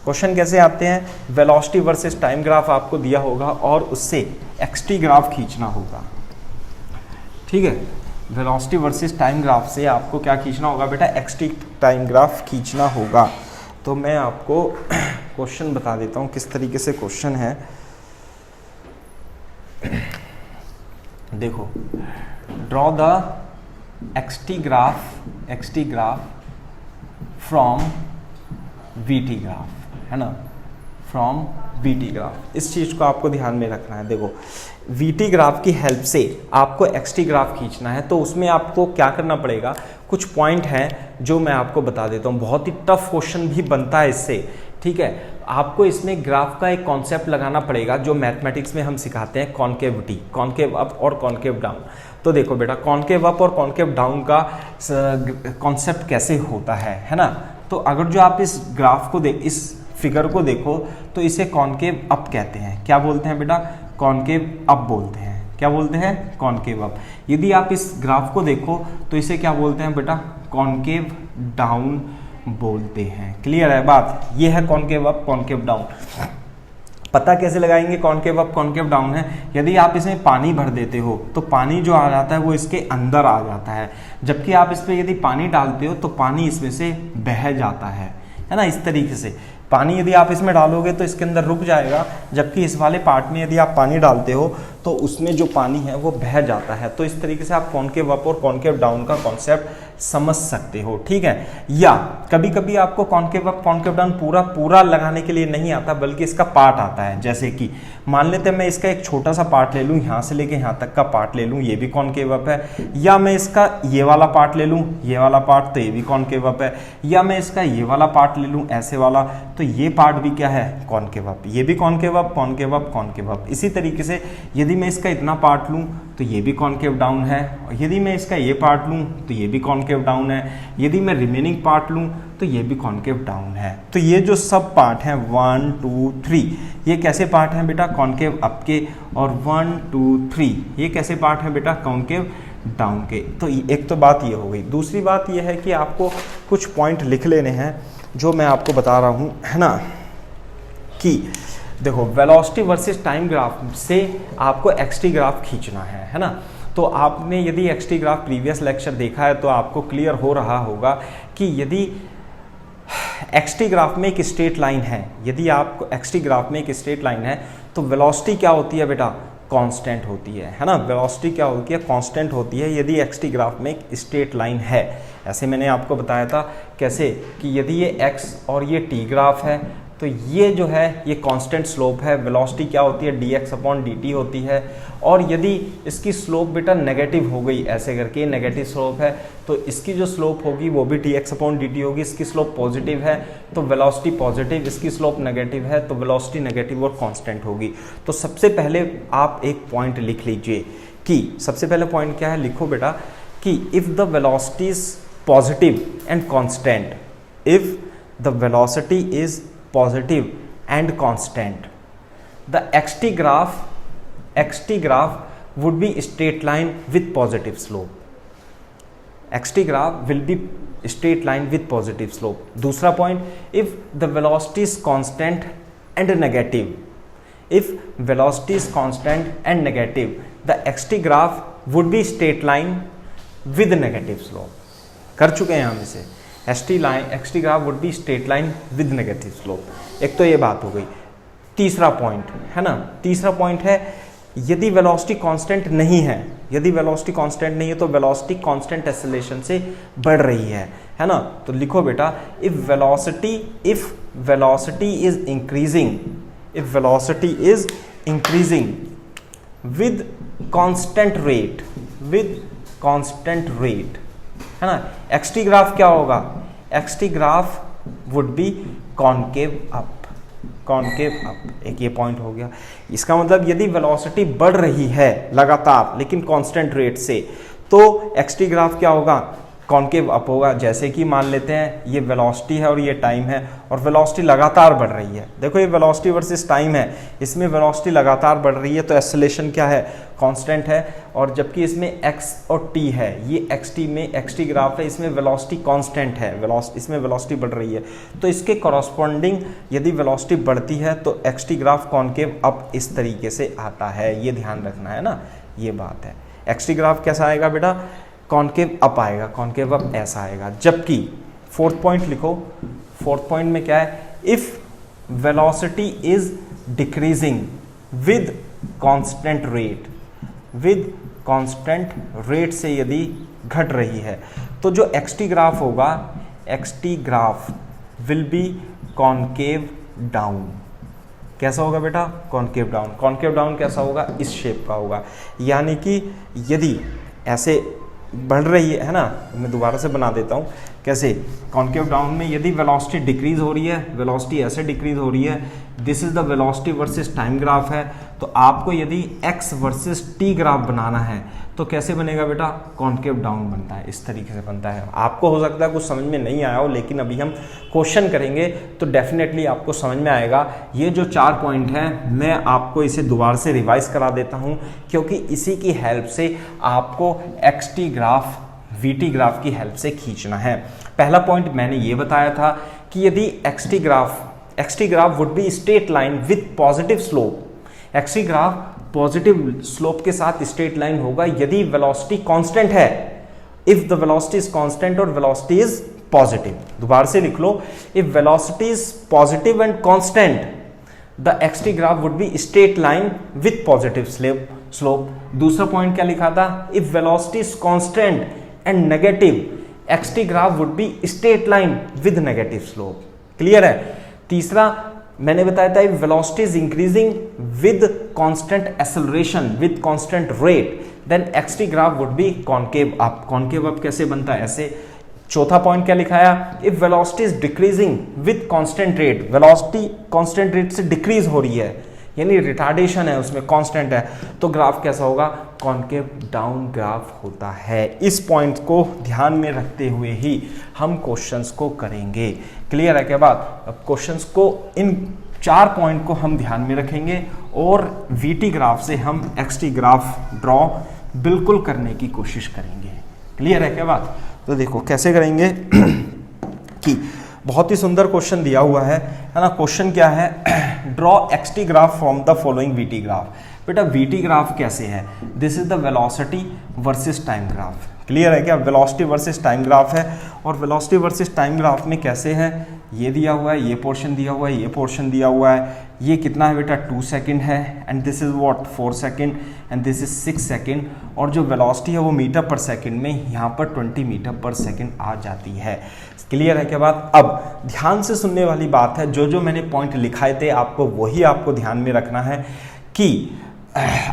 क्वेश्चन कैसे आते हैं, वेलोसिटी वर्सेस टाइम ग्राफ आपको दिया होगा और उससे एक्सटी ग्राफ खींचना होगा। ठीक है, वेलोसिटी वर्सेस टाइम ग्राफ से आपको क्या खींचना होगा बेटा, एक्सटी टाइम ग्राफ खींचना होगा। तो मैं आपको क्वेश्चन बता देता हूँ किस तरीके से क्वेश्चन है। देखो, draw the x t graph from v t graph, है ना, फ्रॉम वीटी ग्राफ। इस चीज़ को आपको ध्यान में रखना है। देखो, वीटी ग्राफ की हेल्प से आपको एक्सटी ग्राफ खींचना है, तो उसमें आपको क्या करना पड़ेगा, कुछ पॉइंट हैं जो मैं आपको बता देता हूँ। बहुत ही टफ क्वेश्चन भी बनता है इससे। ठीक है, आपको इसमें ग्राफ का एक कॉन्सेप्ट लगाना पड़ेगा जो मैथमेटिक्स में हम सिखाते हैं, कॉन्केविटी, कॉन्केव अप और कॉन्केव डाउन। तो देखो बेटा, कॉन्केव अप और कॉन्केव डाउन का कॉन्सेप्ट कैसे होता है ना। तो अगर जो आप इस ग्राफ को इस फिगर को देखो तो इसे कॉन्केव अप कहते हैं। क्या बोलते हैं बेटा, कॉन्केव अप बोलते हैं। क्या बोलते हैं, कॉन्केव अप। यदि आप इस ग्राफ को देखो तो इसे क्या बोलते हैं बेटा, कॉन्केव डाउन बोलते हैं। क्लियर है बात, ये है कॉन्केव अप कॉन्केव डाउन। पता कैसे लगाएंगे कॉन्केव अप कॉन्केव डाउन है, यदि आप इसमें पानी भर देते हो तो पानी जो आ जाता है वो इसके अंदर आ जाता है, जबकि आप इस पर यदि पानी डालते हो तो पानी इसमें से बह जाता है ना। इस तरीके से पानी यदि आप इसमें डालोगे तो इसके अंदर रुक जाएगा, जबकि इस वाले पार्ट में यदि आप पानी डालते हो तो उसमें जो पानी है वो बह जाता है। तो इस तरीके से आप कॉन्केव अप और कॉन्केव डाउन का कॉन्सेप्ट समझ सकते हो। ठीक है, या कभी कभी आपको कॉन्केव अप कॉन्केव डाउन पूरा लगाने के लिए नहीं आता, बल्कि इसका पार्ट आता है। जैसे कि मान लेते हैं मैं इसका एक छोटा सा पार्ट ले लूँ, यहाँ से लेके यहाँ तक का पार्ट ले लूँ, ये भी कॉन्केव अप है। या मैं इसका ये वाला पार्ट ले लूँ, ये वाला पार्ट, तो ये भी कॉन्केव अप है। या मैं इसका ये वाला पार्ट ले लूँ ऐसे वाला, तो ये पार्ट भी क्या है, कॉन्केव अप। ये भी concave up concave up concave up. इसी तरीके से यदि मैं इसका इतना पार्ट लूँ तो ये भी कॉन्केव डाउन है, और यदि मैं इसका ये पार्ट लूँ तो ये भी कॉन्केव डाउन है। यदि मैं रिमेनिंग पार्ट लूँ तो ये भी कॉन्केव डाउन है। तो ये जो सब पार्ट हैं 1 2 3, ये कैसे पार्ट हैं बेटा, कॉन्केव अप के, और 1 2 3 ये कैसे पार्ट हैं बेटा, कॉन्केव डाउन के। तो एक तो बात ये हो गई। दूसरी बात ये है कि आपको कुछ पॉइंट लिख लेने हैं जो मैं आपको बता रहा हूँ, है ना, कि देखो वेलोसिटी वर्सेस टाइम ग्राफ से आपको एक्सटी ग्राफ खींचना है ना। तो आपने यदि एक्सटी ग्राफ प्रीवियस लेक्चर देखा है तो आपको क्लियर हो रहा होगा कि यदि एक्सटी ग्राफ में एक स्ट्रेट लाइन है, यदि आपको एक्सटी ग्राफ में एक स्ट्रेट लाइन है तो वेलोसिटी क्या होती है बेटा, कांस्टेंट होती है ना। वेलोसिटी क्या होती है, कांस्टेंट होती है यदि एक्सटी ग्राफ में एक स्ट्रेट लाइन है। ऐसे मैंने आपको बताया था कैसे कि यदि ये एक्स और ये टी ग्राफ है तो ये जो है ये कांस्टेंट स्लोप है, वेलोसिटी क्या होती है dx/dt होती है। और यदि इसकी स्लोप बेटा नेगेटिव हो गई, ऐसे करके नेगेटिव स्लोप है तो इसकी जो स्लोप होगी वो भी dx/dt होगी। इसकी स्लोप पॉजिटिव है तो वेलोसिटी पॉजिटिव, इसकी स्लोप नेगेटिव है तो वेलोसिटी नेगेटिव और कांस्टेंट होगी। तो सबसे पहले आप एक पॉइंट लिख लीजिए कि सबसे पहले पॉइंट क्या है, लिखो बेटा कि if the velocity is positive and constant, if the velocity is positive and constant, the xt graph would be straight line with positive slope. xt graph will be straight line with positive slope. दूसरा point, if the velocity is constant and negative, if velocity is constant and negative, the xt graph would be straight line with negative slope. कर चुके हैं हम इसे। xt graph would be straight line with negative slope. एक तो ये बात हो गई। तीसरा पॉइंट है ना, तीसरा पॉइंट है यदि वेलोसिटी कांस्टेंट नहीं है, यदि वेलोसिटी कांस्टेंट नहीं है तो वेलोसिटी कांस्टेंट एक्सेलरेशन से बढ़ रही है ना। तो लिखो बेटा if velocity is increasing, if velocity is increasing with constant rate, with constant rate, है ना, एक्सटी ग्राफ क्या होगा, x t graph would be concave up, concave up. एक ये पॉइंट हो गया। इसका मतलब यदि वेलोसिटी बढ़ रही है लगातार लेकिन कांस्टेंट रेट से तो एक्सटी ग्राफ क्या होगा, कॉनकेव अप होगा। जैसे कि मान लेते हैं ये वेलोसिटी है और ये टाइम है और वेलोसिटी लगातार बढ़ रही है। देखो ये वेलोसिटी वर्सेस टाइम है, इसमें वेलोसिटी लगातार बढ़ रही है तो एक्सेलरेशन क्या है, कांस्टेंट है। और जबकि इसमें x और t है, ये xt में xt ग्राफ है, इसमें वेलोसिटी कांस्टेंट है, इसमें वेलोसिटी बढ़ रही है। तो इसके कॉरस्पॉन्डिंग यदि वेलोसिटी बढ़ती है तो xt ग्राफ कॉनकेव अप इस तरीके से आता है, ये ध्यान रखना है ना, ये बात है। xt ग्राफ कैसा आएगा बेटा, कॉनकेव अप आएगा, कॉनकेव अप ऐसा आएगा। जबकि फोर्थ पॉइंट लिखो, फोर्थ पॉइंट में क्या है, if velocity is decreasing with constant rate, with constant rate से यदि घट रही है तो जो xt ग्राफ होगा, xt graph will be concave down. कैसा होगा बेटा, कॉनकेव डाउन। कॉनकेव डाउन कैसा होगा, इस शेप का होगा। यानी कि यदि ऐसे बढ़ रही है ना, मैं दोबारा से बना देता हूँ कैसे, कॉनकेव डाउन में यदि वेलोसिटी डिक्रीज हो रही है, वेलोसिटी ऐसे डिक्रीज हो रही है, this is the velocity versus time graph है, तो आपको यदि x वर्सेस t ग्राफ बनाना है तो कैसे बनेगा बेटा, कॉनकेव डाउन बनता है, इस तरीके से बनता है। आपको हो सकता है कुछ समझ में नहीं आया हो, लेकिन अभी हम क्वेश्चन करेंगे तो डेफिनेटली आपको समझ में आएगा। ये जो 4 पॉइंट हैं मैं आपको इसे दोबारा से रिवाइज करा देता हूँ क्योंकि इसी की हेल्प से आपको xt ग्राफ vt ग्राफ की हेल्प से खींचना है। पहला पॉइंट मैंने ये बताया था कि यदि xt graph would be straight line with positive slope, xt graph positive slope के साथ स्ट्रेट लाइन होगा यदि वेलोसिटी कांस्टेंट है, if the velocity is constant और वेलोसिटी इज पॉजिटिव। दोबारा से लिख लो, if velocity is positive and constant the xt graph would be straight line with positive slope. दूसरा पॉइंट क्या लिखा था, if velocity is constant and negative xt graph would be straight line with negative slope. Clear है। तीसरा मैंने बताया था velocity is increasing with constant acceleration, with constant rate, then xt graph would be concave up. Concave up कैसे बनता है, ऐसे। चौथा पॉइंट क्या लिखाया, if velocity is decreasing with constant rate, velocity constant rate से डिक्रीज हो रही है यानी रिटार्डेशन है उसमें, कांस्टेंट है, तो ग्राफ कैसा होगा, कॉनकेव डाउन ग्राफ होता है। इस पॉइंट को ध्यान में रखते हुए ही हम क्वेश्चंस को करेंगे। क्लियर है क्या बात। अब क्वेश्चंस को इन 4 पॉइंट को हम ध्यान में रखेंगे और वीटी ग्राफ से हम एक्सटी ग्राफ ड्रॉ बिल्कुल करने की कोशिश करेंगे। क्लियर है क्या बात? तो देखो कैसे करेंगे कि बहुत ही सुंदर क्वेश्चन दिया हुआ है ना। क्वेश्चन क्या है, draw x t graph from the following v t graph. बेटा वीटी ग्राफ कैसे है, this is the velocity versus time graph. Clear है क्या? वेलोसिटी वर्सेस टाइम ग्राफ है, और वेलोसिटी वर्सेस टाइम ग्राफ में कैसे है, ये दिया हुआ है, ये पोर्शन दिया हुआ है, ये पोर्शन दिया हुआ है, ये कितना है बेटा 2 सेकेंड है, and this is what 4 second, and this is 6 second, और जो वेलोसिटी है वो मीटर पर सेकेंड में यहाँ पर 20 मीटर पर सेकेंड आ जाती है। क्लियर है क्या बात? अब ध्यान से सुनने वाली बात है, जो जो मैंने पॉइंट लिखाए थे आपको वही आपको ध्यान में रखना है कि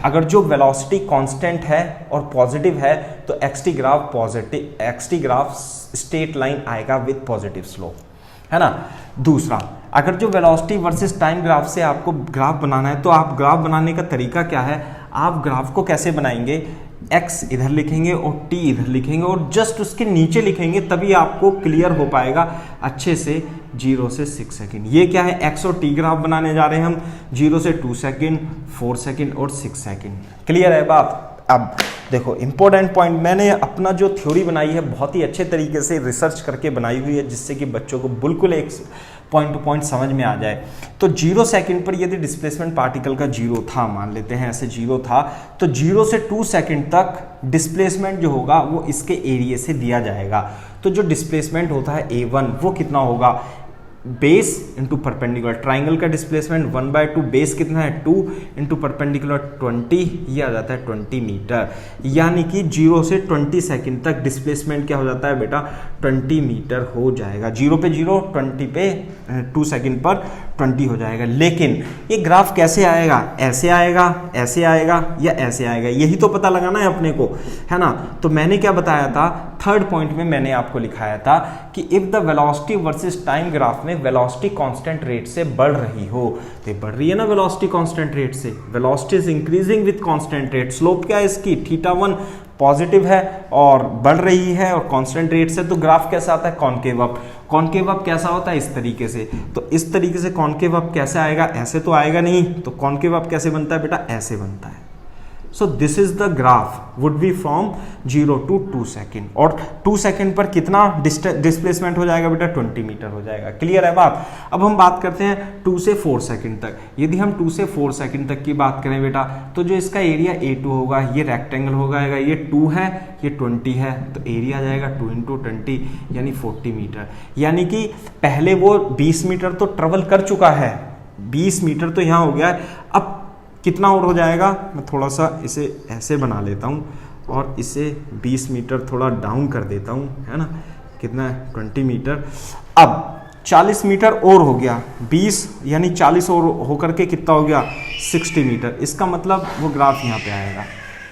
अगर जो वेलोसिटी कांस्टेंट है और पॉजिटिव है तो x t graph positive, x t graph straight line आएगा विद पॉजिटिव स्लोप, है ना। दूसरा, अगर जो वेलोसिटी वर्सेस टाइम ग्राफ से आपको ग्राफ बनाना है तो आप ग्राफ बनाने का तरीका क्या है, आप ग्राफ को कैसे बनाएंगे, x इधर लिखेंगे और t इधर लिखेंगे और जस्ट उसके नीचे लिखेंगे, तभी आपको क्लियर हो पाएगा अच्छे से 0 से 6 सेकेंड। ये क्या है, x और t ग्राफ बनाने जा रहे हैं हम, 0 से 2 सेकेंड, 4 सेकेंड और 6 सेकेंड। क्लियर है बात? अब देखो इंपॉर्टेंट पॉइंट, मैंने अपना जो थ्योरी बनाई है बहुत ही अच्छे तरीके से रिसर्च करके बनाई हुई है, जिससे कि बच्चों को बिल्कुल एक पॉइंट टू पॉइंट समझ में आ जाए। तो 0 सेकंड पर यदि डिस्प्लेसमेंट पार्टिकल का 0 था, मान लेते हैं ऐसे 0 था, तो 0 से 2 सेकंड तक डिस्प्लेसमेंट जो होगा वो इसके एरिया से दिया जाएगा। तो जो डिस्प्लेसमेंट होता है A1 वो कितना होगा, बेस इंटू परपेंडिकुलर, ट्राइंगल का डिस्प्लेसमेंट 1/2, बेस कितना है 2 इंटू परपेंडिकुलर 20, ये आ जाता है 20 मीटर। यानी कि 0 से 20 सेकंड तक डिस्प्लेसमेंट क्या हो जाता है बेटा, 20 मीटर हो जाएगा। 0 पे 0, 20 पे 2 सेकंड पर 20 हो जाएगा। लेकिन ये ग्राफ कैसे आएगा, ऐसे आएगा, ऐसे आएगा या ऐसे आएगा, यही तो पता लगाना है अपने को, है ना। तो मैंने क्या बताया था, थर्ड पॉइंट में मैंने आपको लिखाया था कि if the velocity versus time graph में वेलोसिटी कांस्टेंट रेट से बढ़ रही हो, तो बढ़ रही है ना वेलोसिटी कांस्टेंट रेट से, velocity is increasing with constant rate, slope क्या है इसकी θ1 पॉजिटिव है और बढ़ रही है और कांस्टेंट रेट से, तो ग्राफ कैसा आता है, कॉनकेव अप। कॉनकेव अप कैसा होता है, इस तरीके से। तो इस तरीके से कॉनकेव अप कैसे आएगा, ऐसे तो आएगा नहीं, तो कॉनकेव अप कैसे बनता है बेटा, ऐसे बनता है। So this is the graph would B from 0 to 2 second, और 2 सेकेंड पर कितना डिस्प्लेसमेंट हो जाएगा बेटा, 20 मीटर हो जाएगा। क्लियर है बात? अब हम बात करते हैं 2 से 4 सेकेंड तक। यदि हम 2 से 4 सेकेंड तक की बात करें बेटा, तो जो इसका एरिया A2 होगा, ये रेक्टेंगल होगा, ये 2 है, ये 20 है, तो एरिया आ जाएगा 2 इंटू 20 यानी 40 मीटर। यानी कि पहले वो 20 मीटर तो ट्रेवल कर चुका है, 20 मीटर तो यहाँ हो गया है, अब कितना और हो जाएगा, मैं थोड़ा सा इसे ऐसे बना लेता हूँ और इसे 20 मीटर थोड़ा डाउन कर देता हूँ, है ना। कितना है, 20 मीटर। अब 40 मीटर और हो गया, 20 यानी 40 और होकर के कितना हो गया, 60 मीटर। इसका मतलब वो ग्राफ यहाँ पे आएगा,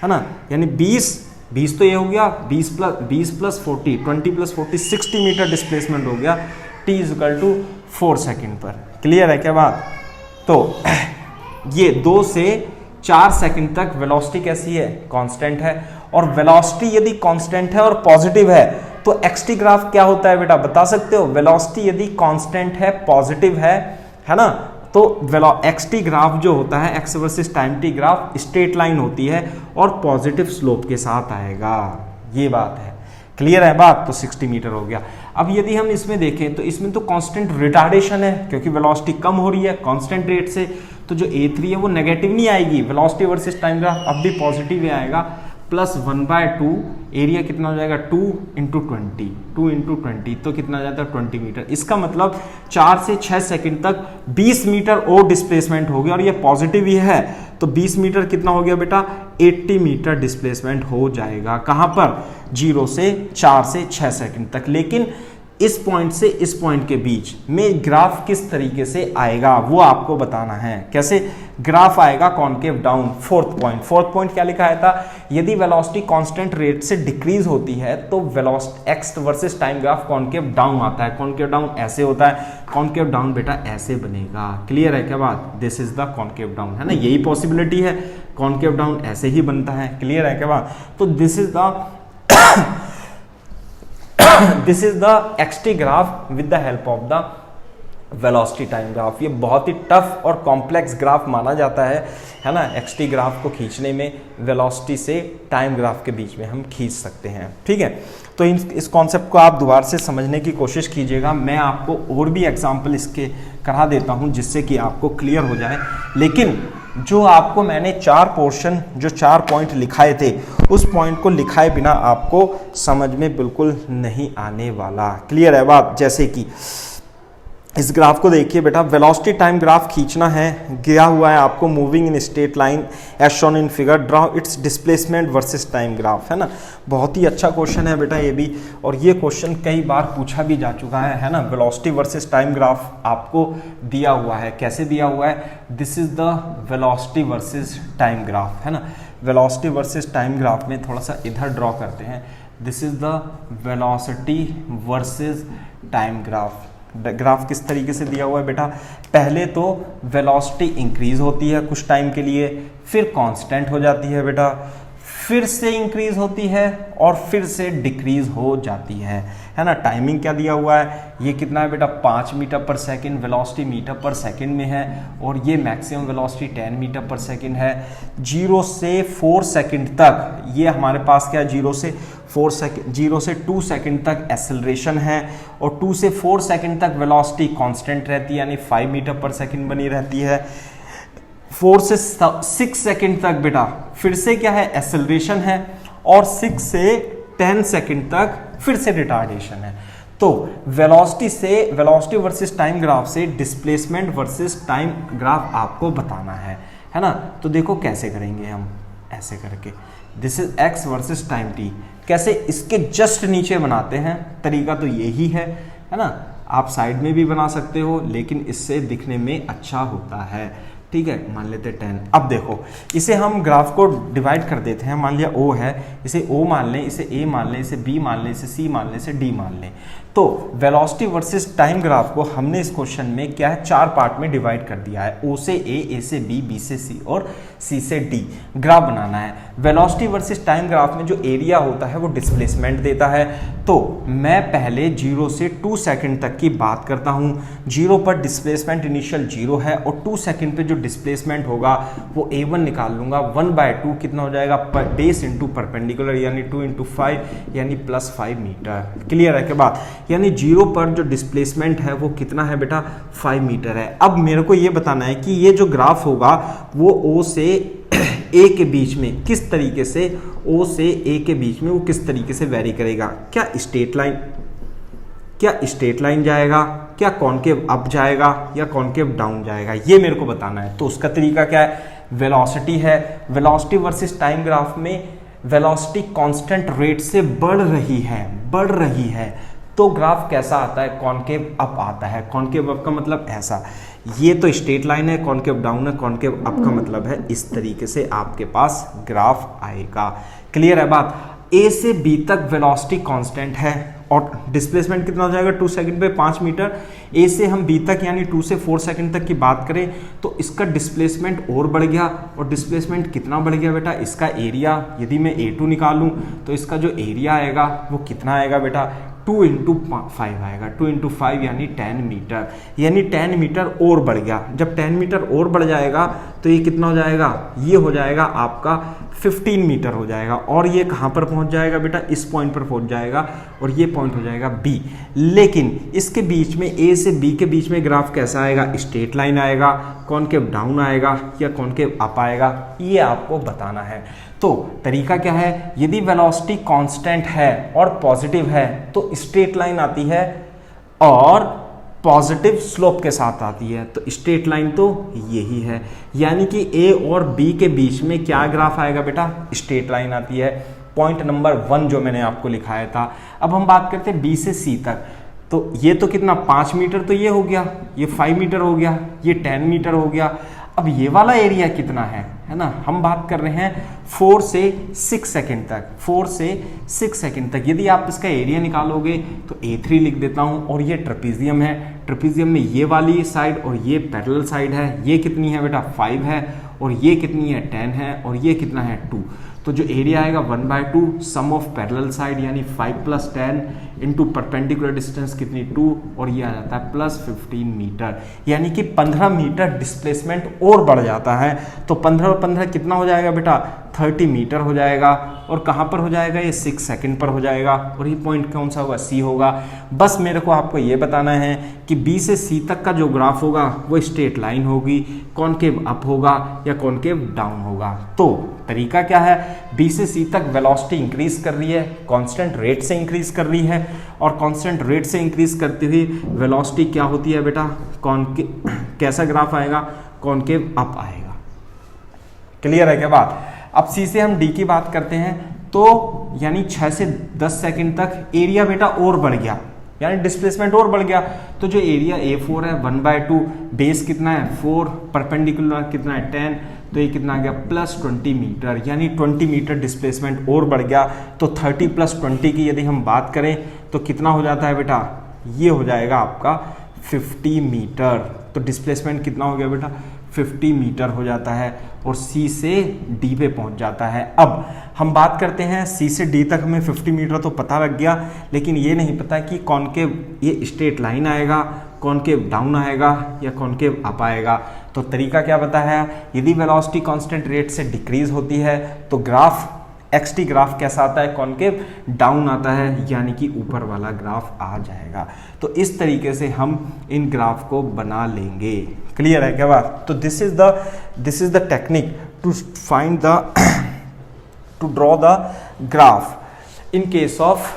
है ना। यानी 20 तो ये हो गया, 20 प्लस 40, 20 प्लस 40, 60 मीटर डिस्प्लेसमेंट हो गया t इक्वल टू 4 सेकेंड पर। क्लियर है क्या बात? तो ये 2 से 4 सेकंड तक वेलोसिटी कैसी है, कांस्टेंट है, और वेलोसिटी यदि कांस्टेंट है और पॉजिटिव है तो एक्सटी ग्राफ क्या होता है बेटा, बता सकते हो? वेलोसिटी यदि कांस्टेंट है, पॉजिटिव है ना, तो एक्सटी ग्राफ जो होता है, x versus time T graph, straight line होती है और पॉजिटिव स्लोप के साथ आएगा। ये बात है। क्लियर है बात? तो 60 मीटर हो गया। अब यदि हम इसमें देखें तो इसमें तो कांस्टेंट रिटार्डेशन है, क्योंकि वेलोसिटी कम हो रही है कांस्टेंट रेट से, तो जो A3 है वो नेगेटिव नहीं आएगी, वेलोसिटी वर्सेस टाइम ग्राफ अब भी पॉजिटिव ही आएगा, प्लस 1/2, एरिया कितना हो जाएगा 2 इंटू 20, तो कितना आ जाता है 20 मीटर। इसका मतलब 4 से 6 सेकंड तक 20 मीटर और डिस्प्लेसमेंट हो गया, और ये पॉजिटिव ही है, तो 20 मीटर कितना हो गया बेटा, 80 मीटर डिस्प्लेसमेंट हो जाएगा। कहां पर, 0 से 4 से 6 सेकंड तक। लेकिन इस पॉइंट से इस पॉइंट के बीच में ग्राफ किस तरीके से आएगा वो आपको बताना है। कैसे ग्राफ आएगा, कॉनकेव डाउन। फोर्थ पॉइंट क्या लिखाया था, यदि वेलोसिटी कांस्टेंट रेट से डिक्रीज होती है तो velocity x versus time graph concave down आता है। कॉनकेव डाउन ऐसे होता है, कॉनकेव डाउन बेटा ऐसे बनेगा। क्लियर है क्या बात? This is the concave down, है ना, यही पॉसिबिलिटी है, कॉनकेव डाउन ऐसे ही बनता है। क्लियर है क्या बात? तो this is the this is the xt graph with the help of the velocity time graph. ये बहुत ही टफ और कॉम्प्लेक्स ग्राफ माना जाता है ना। एक्सटी ग्राफ को खींचने में वेलोसिटी से टाइम ग्राफ के बीच में हम खींच सकते हैं, ठीक है। तो इस कॉन्सेप्ट को आप दोबारा से समझने की कोशिश कीजिएगा। मैं आपको और भी एग्जाम्पल इसके करा देता हूं जिससे कि आपको क्लियर हो जाए। लेकिन जो आपको मैंने 4 पोर्शन, जो 4 पॉइंट लिखाए थे, उस पॉइंट को लिखाए बिना आपको समझ में बिल्कुल नहीं आने वाला। क्लियर है बात? जैसे कि इस ग्राफ को देखिए बेटा, वेलोसिटी टाइम ग्राफ खींचना है, गया हुआ है आपको moving in straight line as shown in figure, draw its displacement versus time graph, है ना। बहुत ही अच्छा क्वेश्चन है बेटा ये भी, और ये क्वेश्चन कई बार पूछा भी जा चुका है ना। वेलोसिटी वर्सेस टाइम ग्राफ आपको दिया हुआ है, कैसे दिया हुआ है? This is the velocity versus time graph, है ना। वेलोसिटी वर्सेस टाइम ग्राफ में थोड़ा सा इधर ड्रॉ करते हैं। This is the velocity versus time graph. Graph किस तरीके से दिया हुआ है बेटा? पहले तो वेलोसिटी इंक्रीज होती है कुछ टाइम के लिए, फिर कांस्टेंट हो जाती है बेटा, फिर से इंक्रीज होती है और फिर से डिक्रीज हो जाती है ना। टाइमिंग क्या दिया हुआ है? ये कितना है बेटा? 5 मीटर पर सेकेंड, वेलोसिटी मीटर पर सेकेंड में है, और ये मैक्सिमम वेलोसिटी 10 मीटर पर सेकेंड है। 0 से 4 सेकेंड तक ये हमारे पास क्या है? 0 से 2 सेकेंड तक एक्सेलरेशन है, और 2 से 4 सेकेंड तक वेलोसिटी कांस्टेंट रहती है, यानी 5 मीटर पर सेकेंड बनी रहती है। 4 से 6 सेकेंड तक बेटा फिर से क्या है? एक्सेलरेशन है, और 6 से 10 सेकेंड तक फिर से रिटार्डेशन है। तो वेलोसिटी वर्सेस टाइम ग्राफ से डिस्प्लेसमेंट वर्सेस टाइम ग्राफ आपको बताना है ना। तो देखो कैसे करेंगे हम, ऐसे करके this is x versus time T. कैसे? इसके जस्ट नीचे बनाते हैं, तरीका तो यही है ना। आप साइड में भी बना सकते हो, लेकिन इससे दिखने में अच्छा होता है, ठीक है। मान लेते 10। अब देखो इसे हम ग्राफ को डिवाइड कर देते हैं। मान लिया O है, इसे O मान लें, इसे A मान लें, इसे B मान लें, इसे C मान लें, इसे D मान लें। तो वेलोसिटी वर्सेस टाइम ग्राफ को हमने इस क्वेश्चन में क्या है? 4 पार्ट में डिवाइड कर दिया है। O से A से B, B से C और C से D ग्राफ बनाना है। वेलोसिटी वर्सेस टाइम ग्राफ में जो एरिया होता है वो डिस्प्लेसमेंट देता है। तो मैं पहले 0 से 2 सेकेंड तक की बात करता हूँ। 0 पर डिस्प्लेसमेंट इनिशियल 0 है, और 2 सेकेंड पे जो डिस्प्लेसमेंट होगा वो A1 निकाल लूंगा। 1/2 कितना हो जाएगा? बेस इंटू परपेंडिकुलर, यानी 2 इंटू 5 यानी +5 मीटर। क्लियर है क्या बात? यानी 0 पर जो डिस्प्लेसमेंट है वो कितना है बेटा? 5 मीटर है। अब मेरे को ये बताना है कि ये जो ग्राफ होगा वो O से A के बीच में किस तरीके से, O से A के बीच में वो किस तरीके से वेरी करेगा। क्या स्ट्रेट लाइन जाएगा, क्या कॉनकेव अप जाएगा, या कॉनकेव डाउन जाएगा, ये मेरे को बताना है। तो उसका तरीका क्या है? वेलोसिटी है, वेलोसिटी वर्सेस टाइम ग्राफ में वेलोसिटी कांस्टेंट रेट से बढ़ रही है, तो ग्राफ कैसा आता है? कॉनकेव अप आता है। कॉनकेव अप का मतलब ऐसा, ये तो स्ट्रेट लाइन है, कॉनकेव डाउन है, कॉनकेव अप का मतलब है इस तरीके से आपके पास ग्राफ आएगा। क्लियर है बात? A से B तक वेलोसिटी कांस्टेंट है, और डिस्प्लेसमेंट कितना हो जाएगा? 2 सेकंड पे 5 मीटर। A से हम B तक यानी 2 से 4 सेकंड तक की बात करें तो इसका डिस्प्लेसमेंट और बढ़ गया, और डिस्प्लेसमेंट कितना बढ़ गया बेटा? इसका एरिया यदि मैं A2 निकालूं तो इसका जो एरिया आएगा वो कितना आएगा बेटा? 2 इंटू 5 आएगा। 2 इंटू 5 यानी 10 मीटर, यानी 10 मीटर और बढ़ गया। जब 10 मीटर और बढ़ जाएगा तो ये कितना हो जाएगा? ये हो जाएगा आपका 15 मीटर हो जाएगा, और ये कहाँ पर पहुँच जाएगा बेटा? इस पॉइंट पर पहुँच जाएगा, और ये पॉइंट हो जाएगा B। लेकिन इसके बीच में A से B के बीच में ग्राफ कैसा आएगा? स्ट्रेट लाइन आएगा, कॉनकेव डाउन आएगा, या कॉनकेव अप आएगा, ये आपको बताना है। तो तरीका क्या है? यदि वेलोसिटी कांस्टेंट है और पॉजिटिव है तो स्ट्रेट लाइन आती है, और पॉजिटिव स्लोप के साथ आती है। तो स्ट्रेट लाइन तो यही है, यानी कि A और B के बीच में क्या ग्राफ आएगा बेटा? स्ट्रेट लाइन आती है। पॉइंट नंबर 1 जो मैंने आपको लिखाया था। अब हम बात करते हैं B से C तक। तो ये तो कितना? 5 मीटर तो ये हो गया, ये 5 मीटर हो गया, ये 10 मीटर हो गया। अब ये वाला एरिया कितना है ना? हम बात कर रहे हैं 4 से 6 सेकंड तक। 4 से 6 सेकंड तक यदि आप इसका एरिया निकालोगे तो A3 लिख देता हूं, और ये ट्रेपीजियम है। ट्रेपीजियम में ये वाली साइड और ये पैरेलल साइड है। ये कितनी है बेटा? 5 है, और ये कितनी है? 10 है, और ये कितना है? 2। तो जो एरिया आएगा 1/2 सम ऑफ पैरेलल साइड यानी 5 + 10 इंटू परपेंडिकुलर डिस्टेंस कितनी 2 और ये आ जाता है +15 मीटर, यानी कि 15 मीटर डिस्प्लेसमेंट और बढ़ जाता है। तो 15 और 15 कितना हो जाएगा बेटा 30 मीटर हो जाएगा। और कहाँ पर हो जाएगा ये 6 सेकंड पर हो जाएगा। और ये पॉइंट कौन सा होगा सी होगा। बस मेरे को आपको ये बताना है कि बी से सी तक का जो ग्राफ होगा वो स्ट्रेट लाइन होगी, कॉनकेव अप होगा या कॉनकेव डाउन होगा। तो तरीका क्या है, बी से सी तक वेलोसिटी इंक्रीज कर रही है, कांस्टेंट रेट से इंक्रीज कर रही है और कांस्टेंट रेट से इंक्रीज करती हुई वेलोसिटी क्या होती है बेटा कैसा ग्राफ आएगा कॉनकेव अप आएगा। क्लियर है क्या बात। अब सी से हम डी की बात करते हैं तो यानी 6 से 10 सेकंड तक एरिया बेटा और बढ़ गया, यानी डिस्प्लेसमेंट और बढ़ गया। तो जो एरिया A4 है 1/2 बेस कितना है 4 परपेंडिकुलर कितना है 10, तो ये कितना आ गया +20 मीटर, यानी 20 मीटर डिस्प्लेसमेंट और बढ़ गया। तो 30 + 20 की यदि हम बात करें तो कितना हो जाता है बेटा, ये हो जाएगा आपका 50 मीटर। तो डिस्प्लेसमेंट कितना हो गया बेटा 50 मीटर हो जाता है और सी से डी पे पहुंच जाता है। अब हम बात करते हैं सी से डी तक हमें 50 मीटर तो पता लग गया, लेकिन ये नहीं पता कि कॉनकेव ये स्ट्रेट लाइन आएगा, कॉनकेव डाउन आएगा या कॉनकेव अप आएगा। तो तरीका क्या बताया, यदि वेलोसिटी कांस्टेंट रेट से डिक्रीज होती है तो ग्राफ एक्सटी ग्राफ कैसा आता है कॉनकेव डाउन आता है, यानी कि ऊपर वाला ग्राफ आ जाएगा। तो इस तरीके से हम इन ग्राफ को बना लेंगे। क्लियर है क्या बात। तो this is the technique to find to draw the graph in case of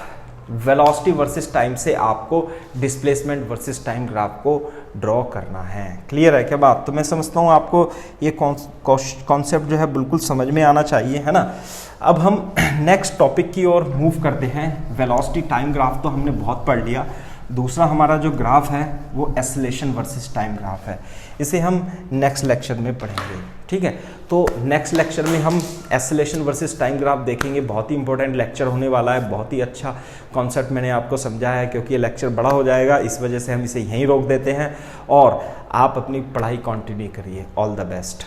velocity versus time से आपको डिस्प्लेसमेंट वर्सेस टाइम ग्राफ को ड्रॉ करना है। क्लियर है क्या बात। तो मैं समझता हूँ आपको ये कॉन्सेप्ट जो है बिल्कुल समझ में आना चाहिए, है ना। अब हम नेक्स्ट टॉपिक की ओर मूव करते हैं। वेलोसिटी टाइम ग्राफ तो हमने बहुत पढ़ लिया। दूसरा हमारा जो ग्राफ है वो एक्सेलरेशन वर्सेस टाइम ग्राफ है, इसे हम नेक्स्ट लेक्चर में पढ़ेंगे। ठीक है, तो नेक्स्ट लेक्चर में हम एक्सेलरेशन वर्सेस टाइम ग्राफ देखेंगे। बहुत ही इंपॉर्टेंट लेक्चर होने वाला है, बहुत ही अच्छा कॉन्सेप्ट मैंने आपको समझाया है, क्योंकि ये लेक्चर बड़ा हो जाएगा, इस वजह से हम इसे यहीं रोक देते हैं और आप अपनी पढ़ाई कंटिन्यू करिए। All the best.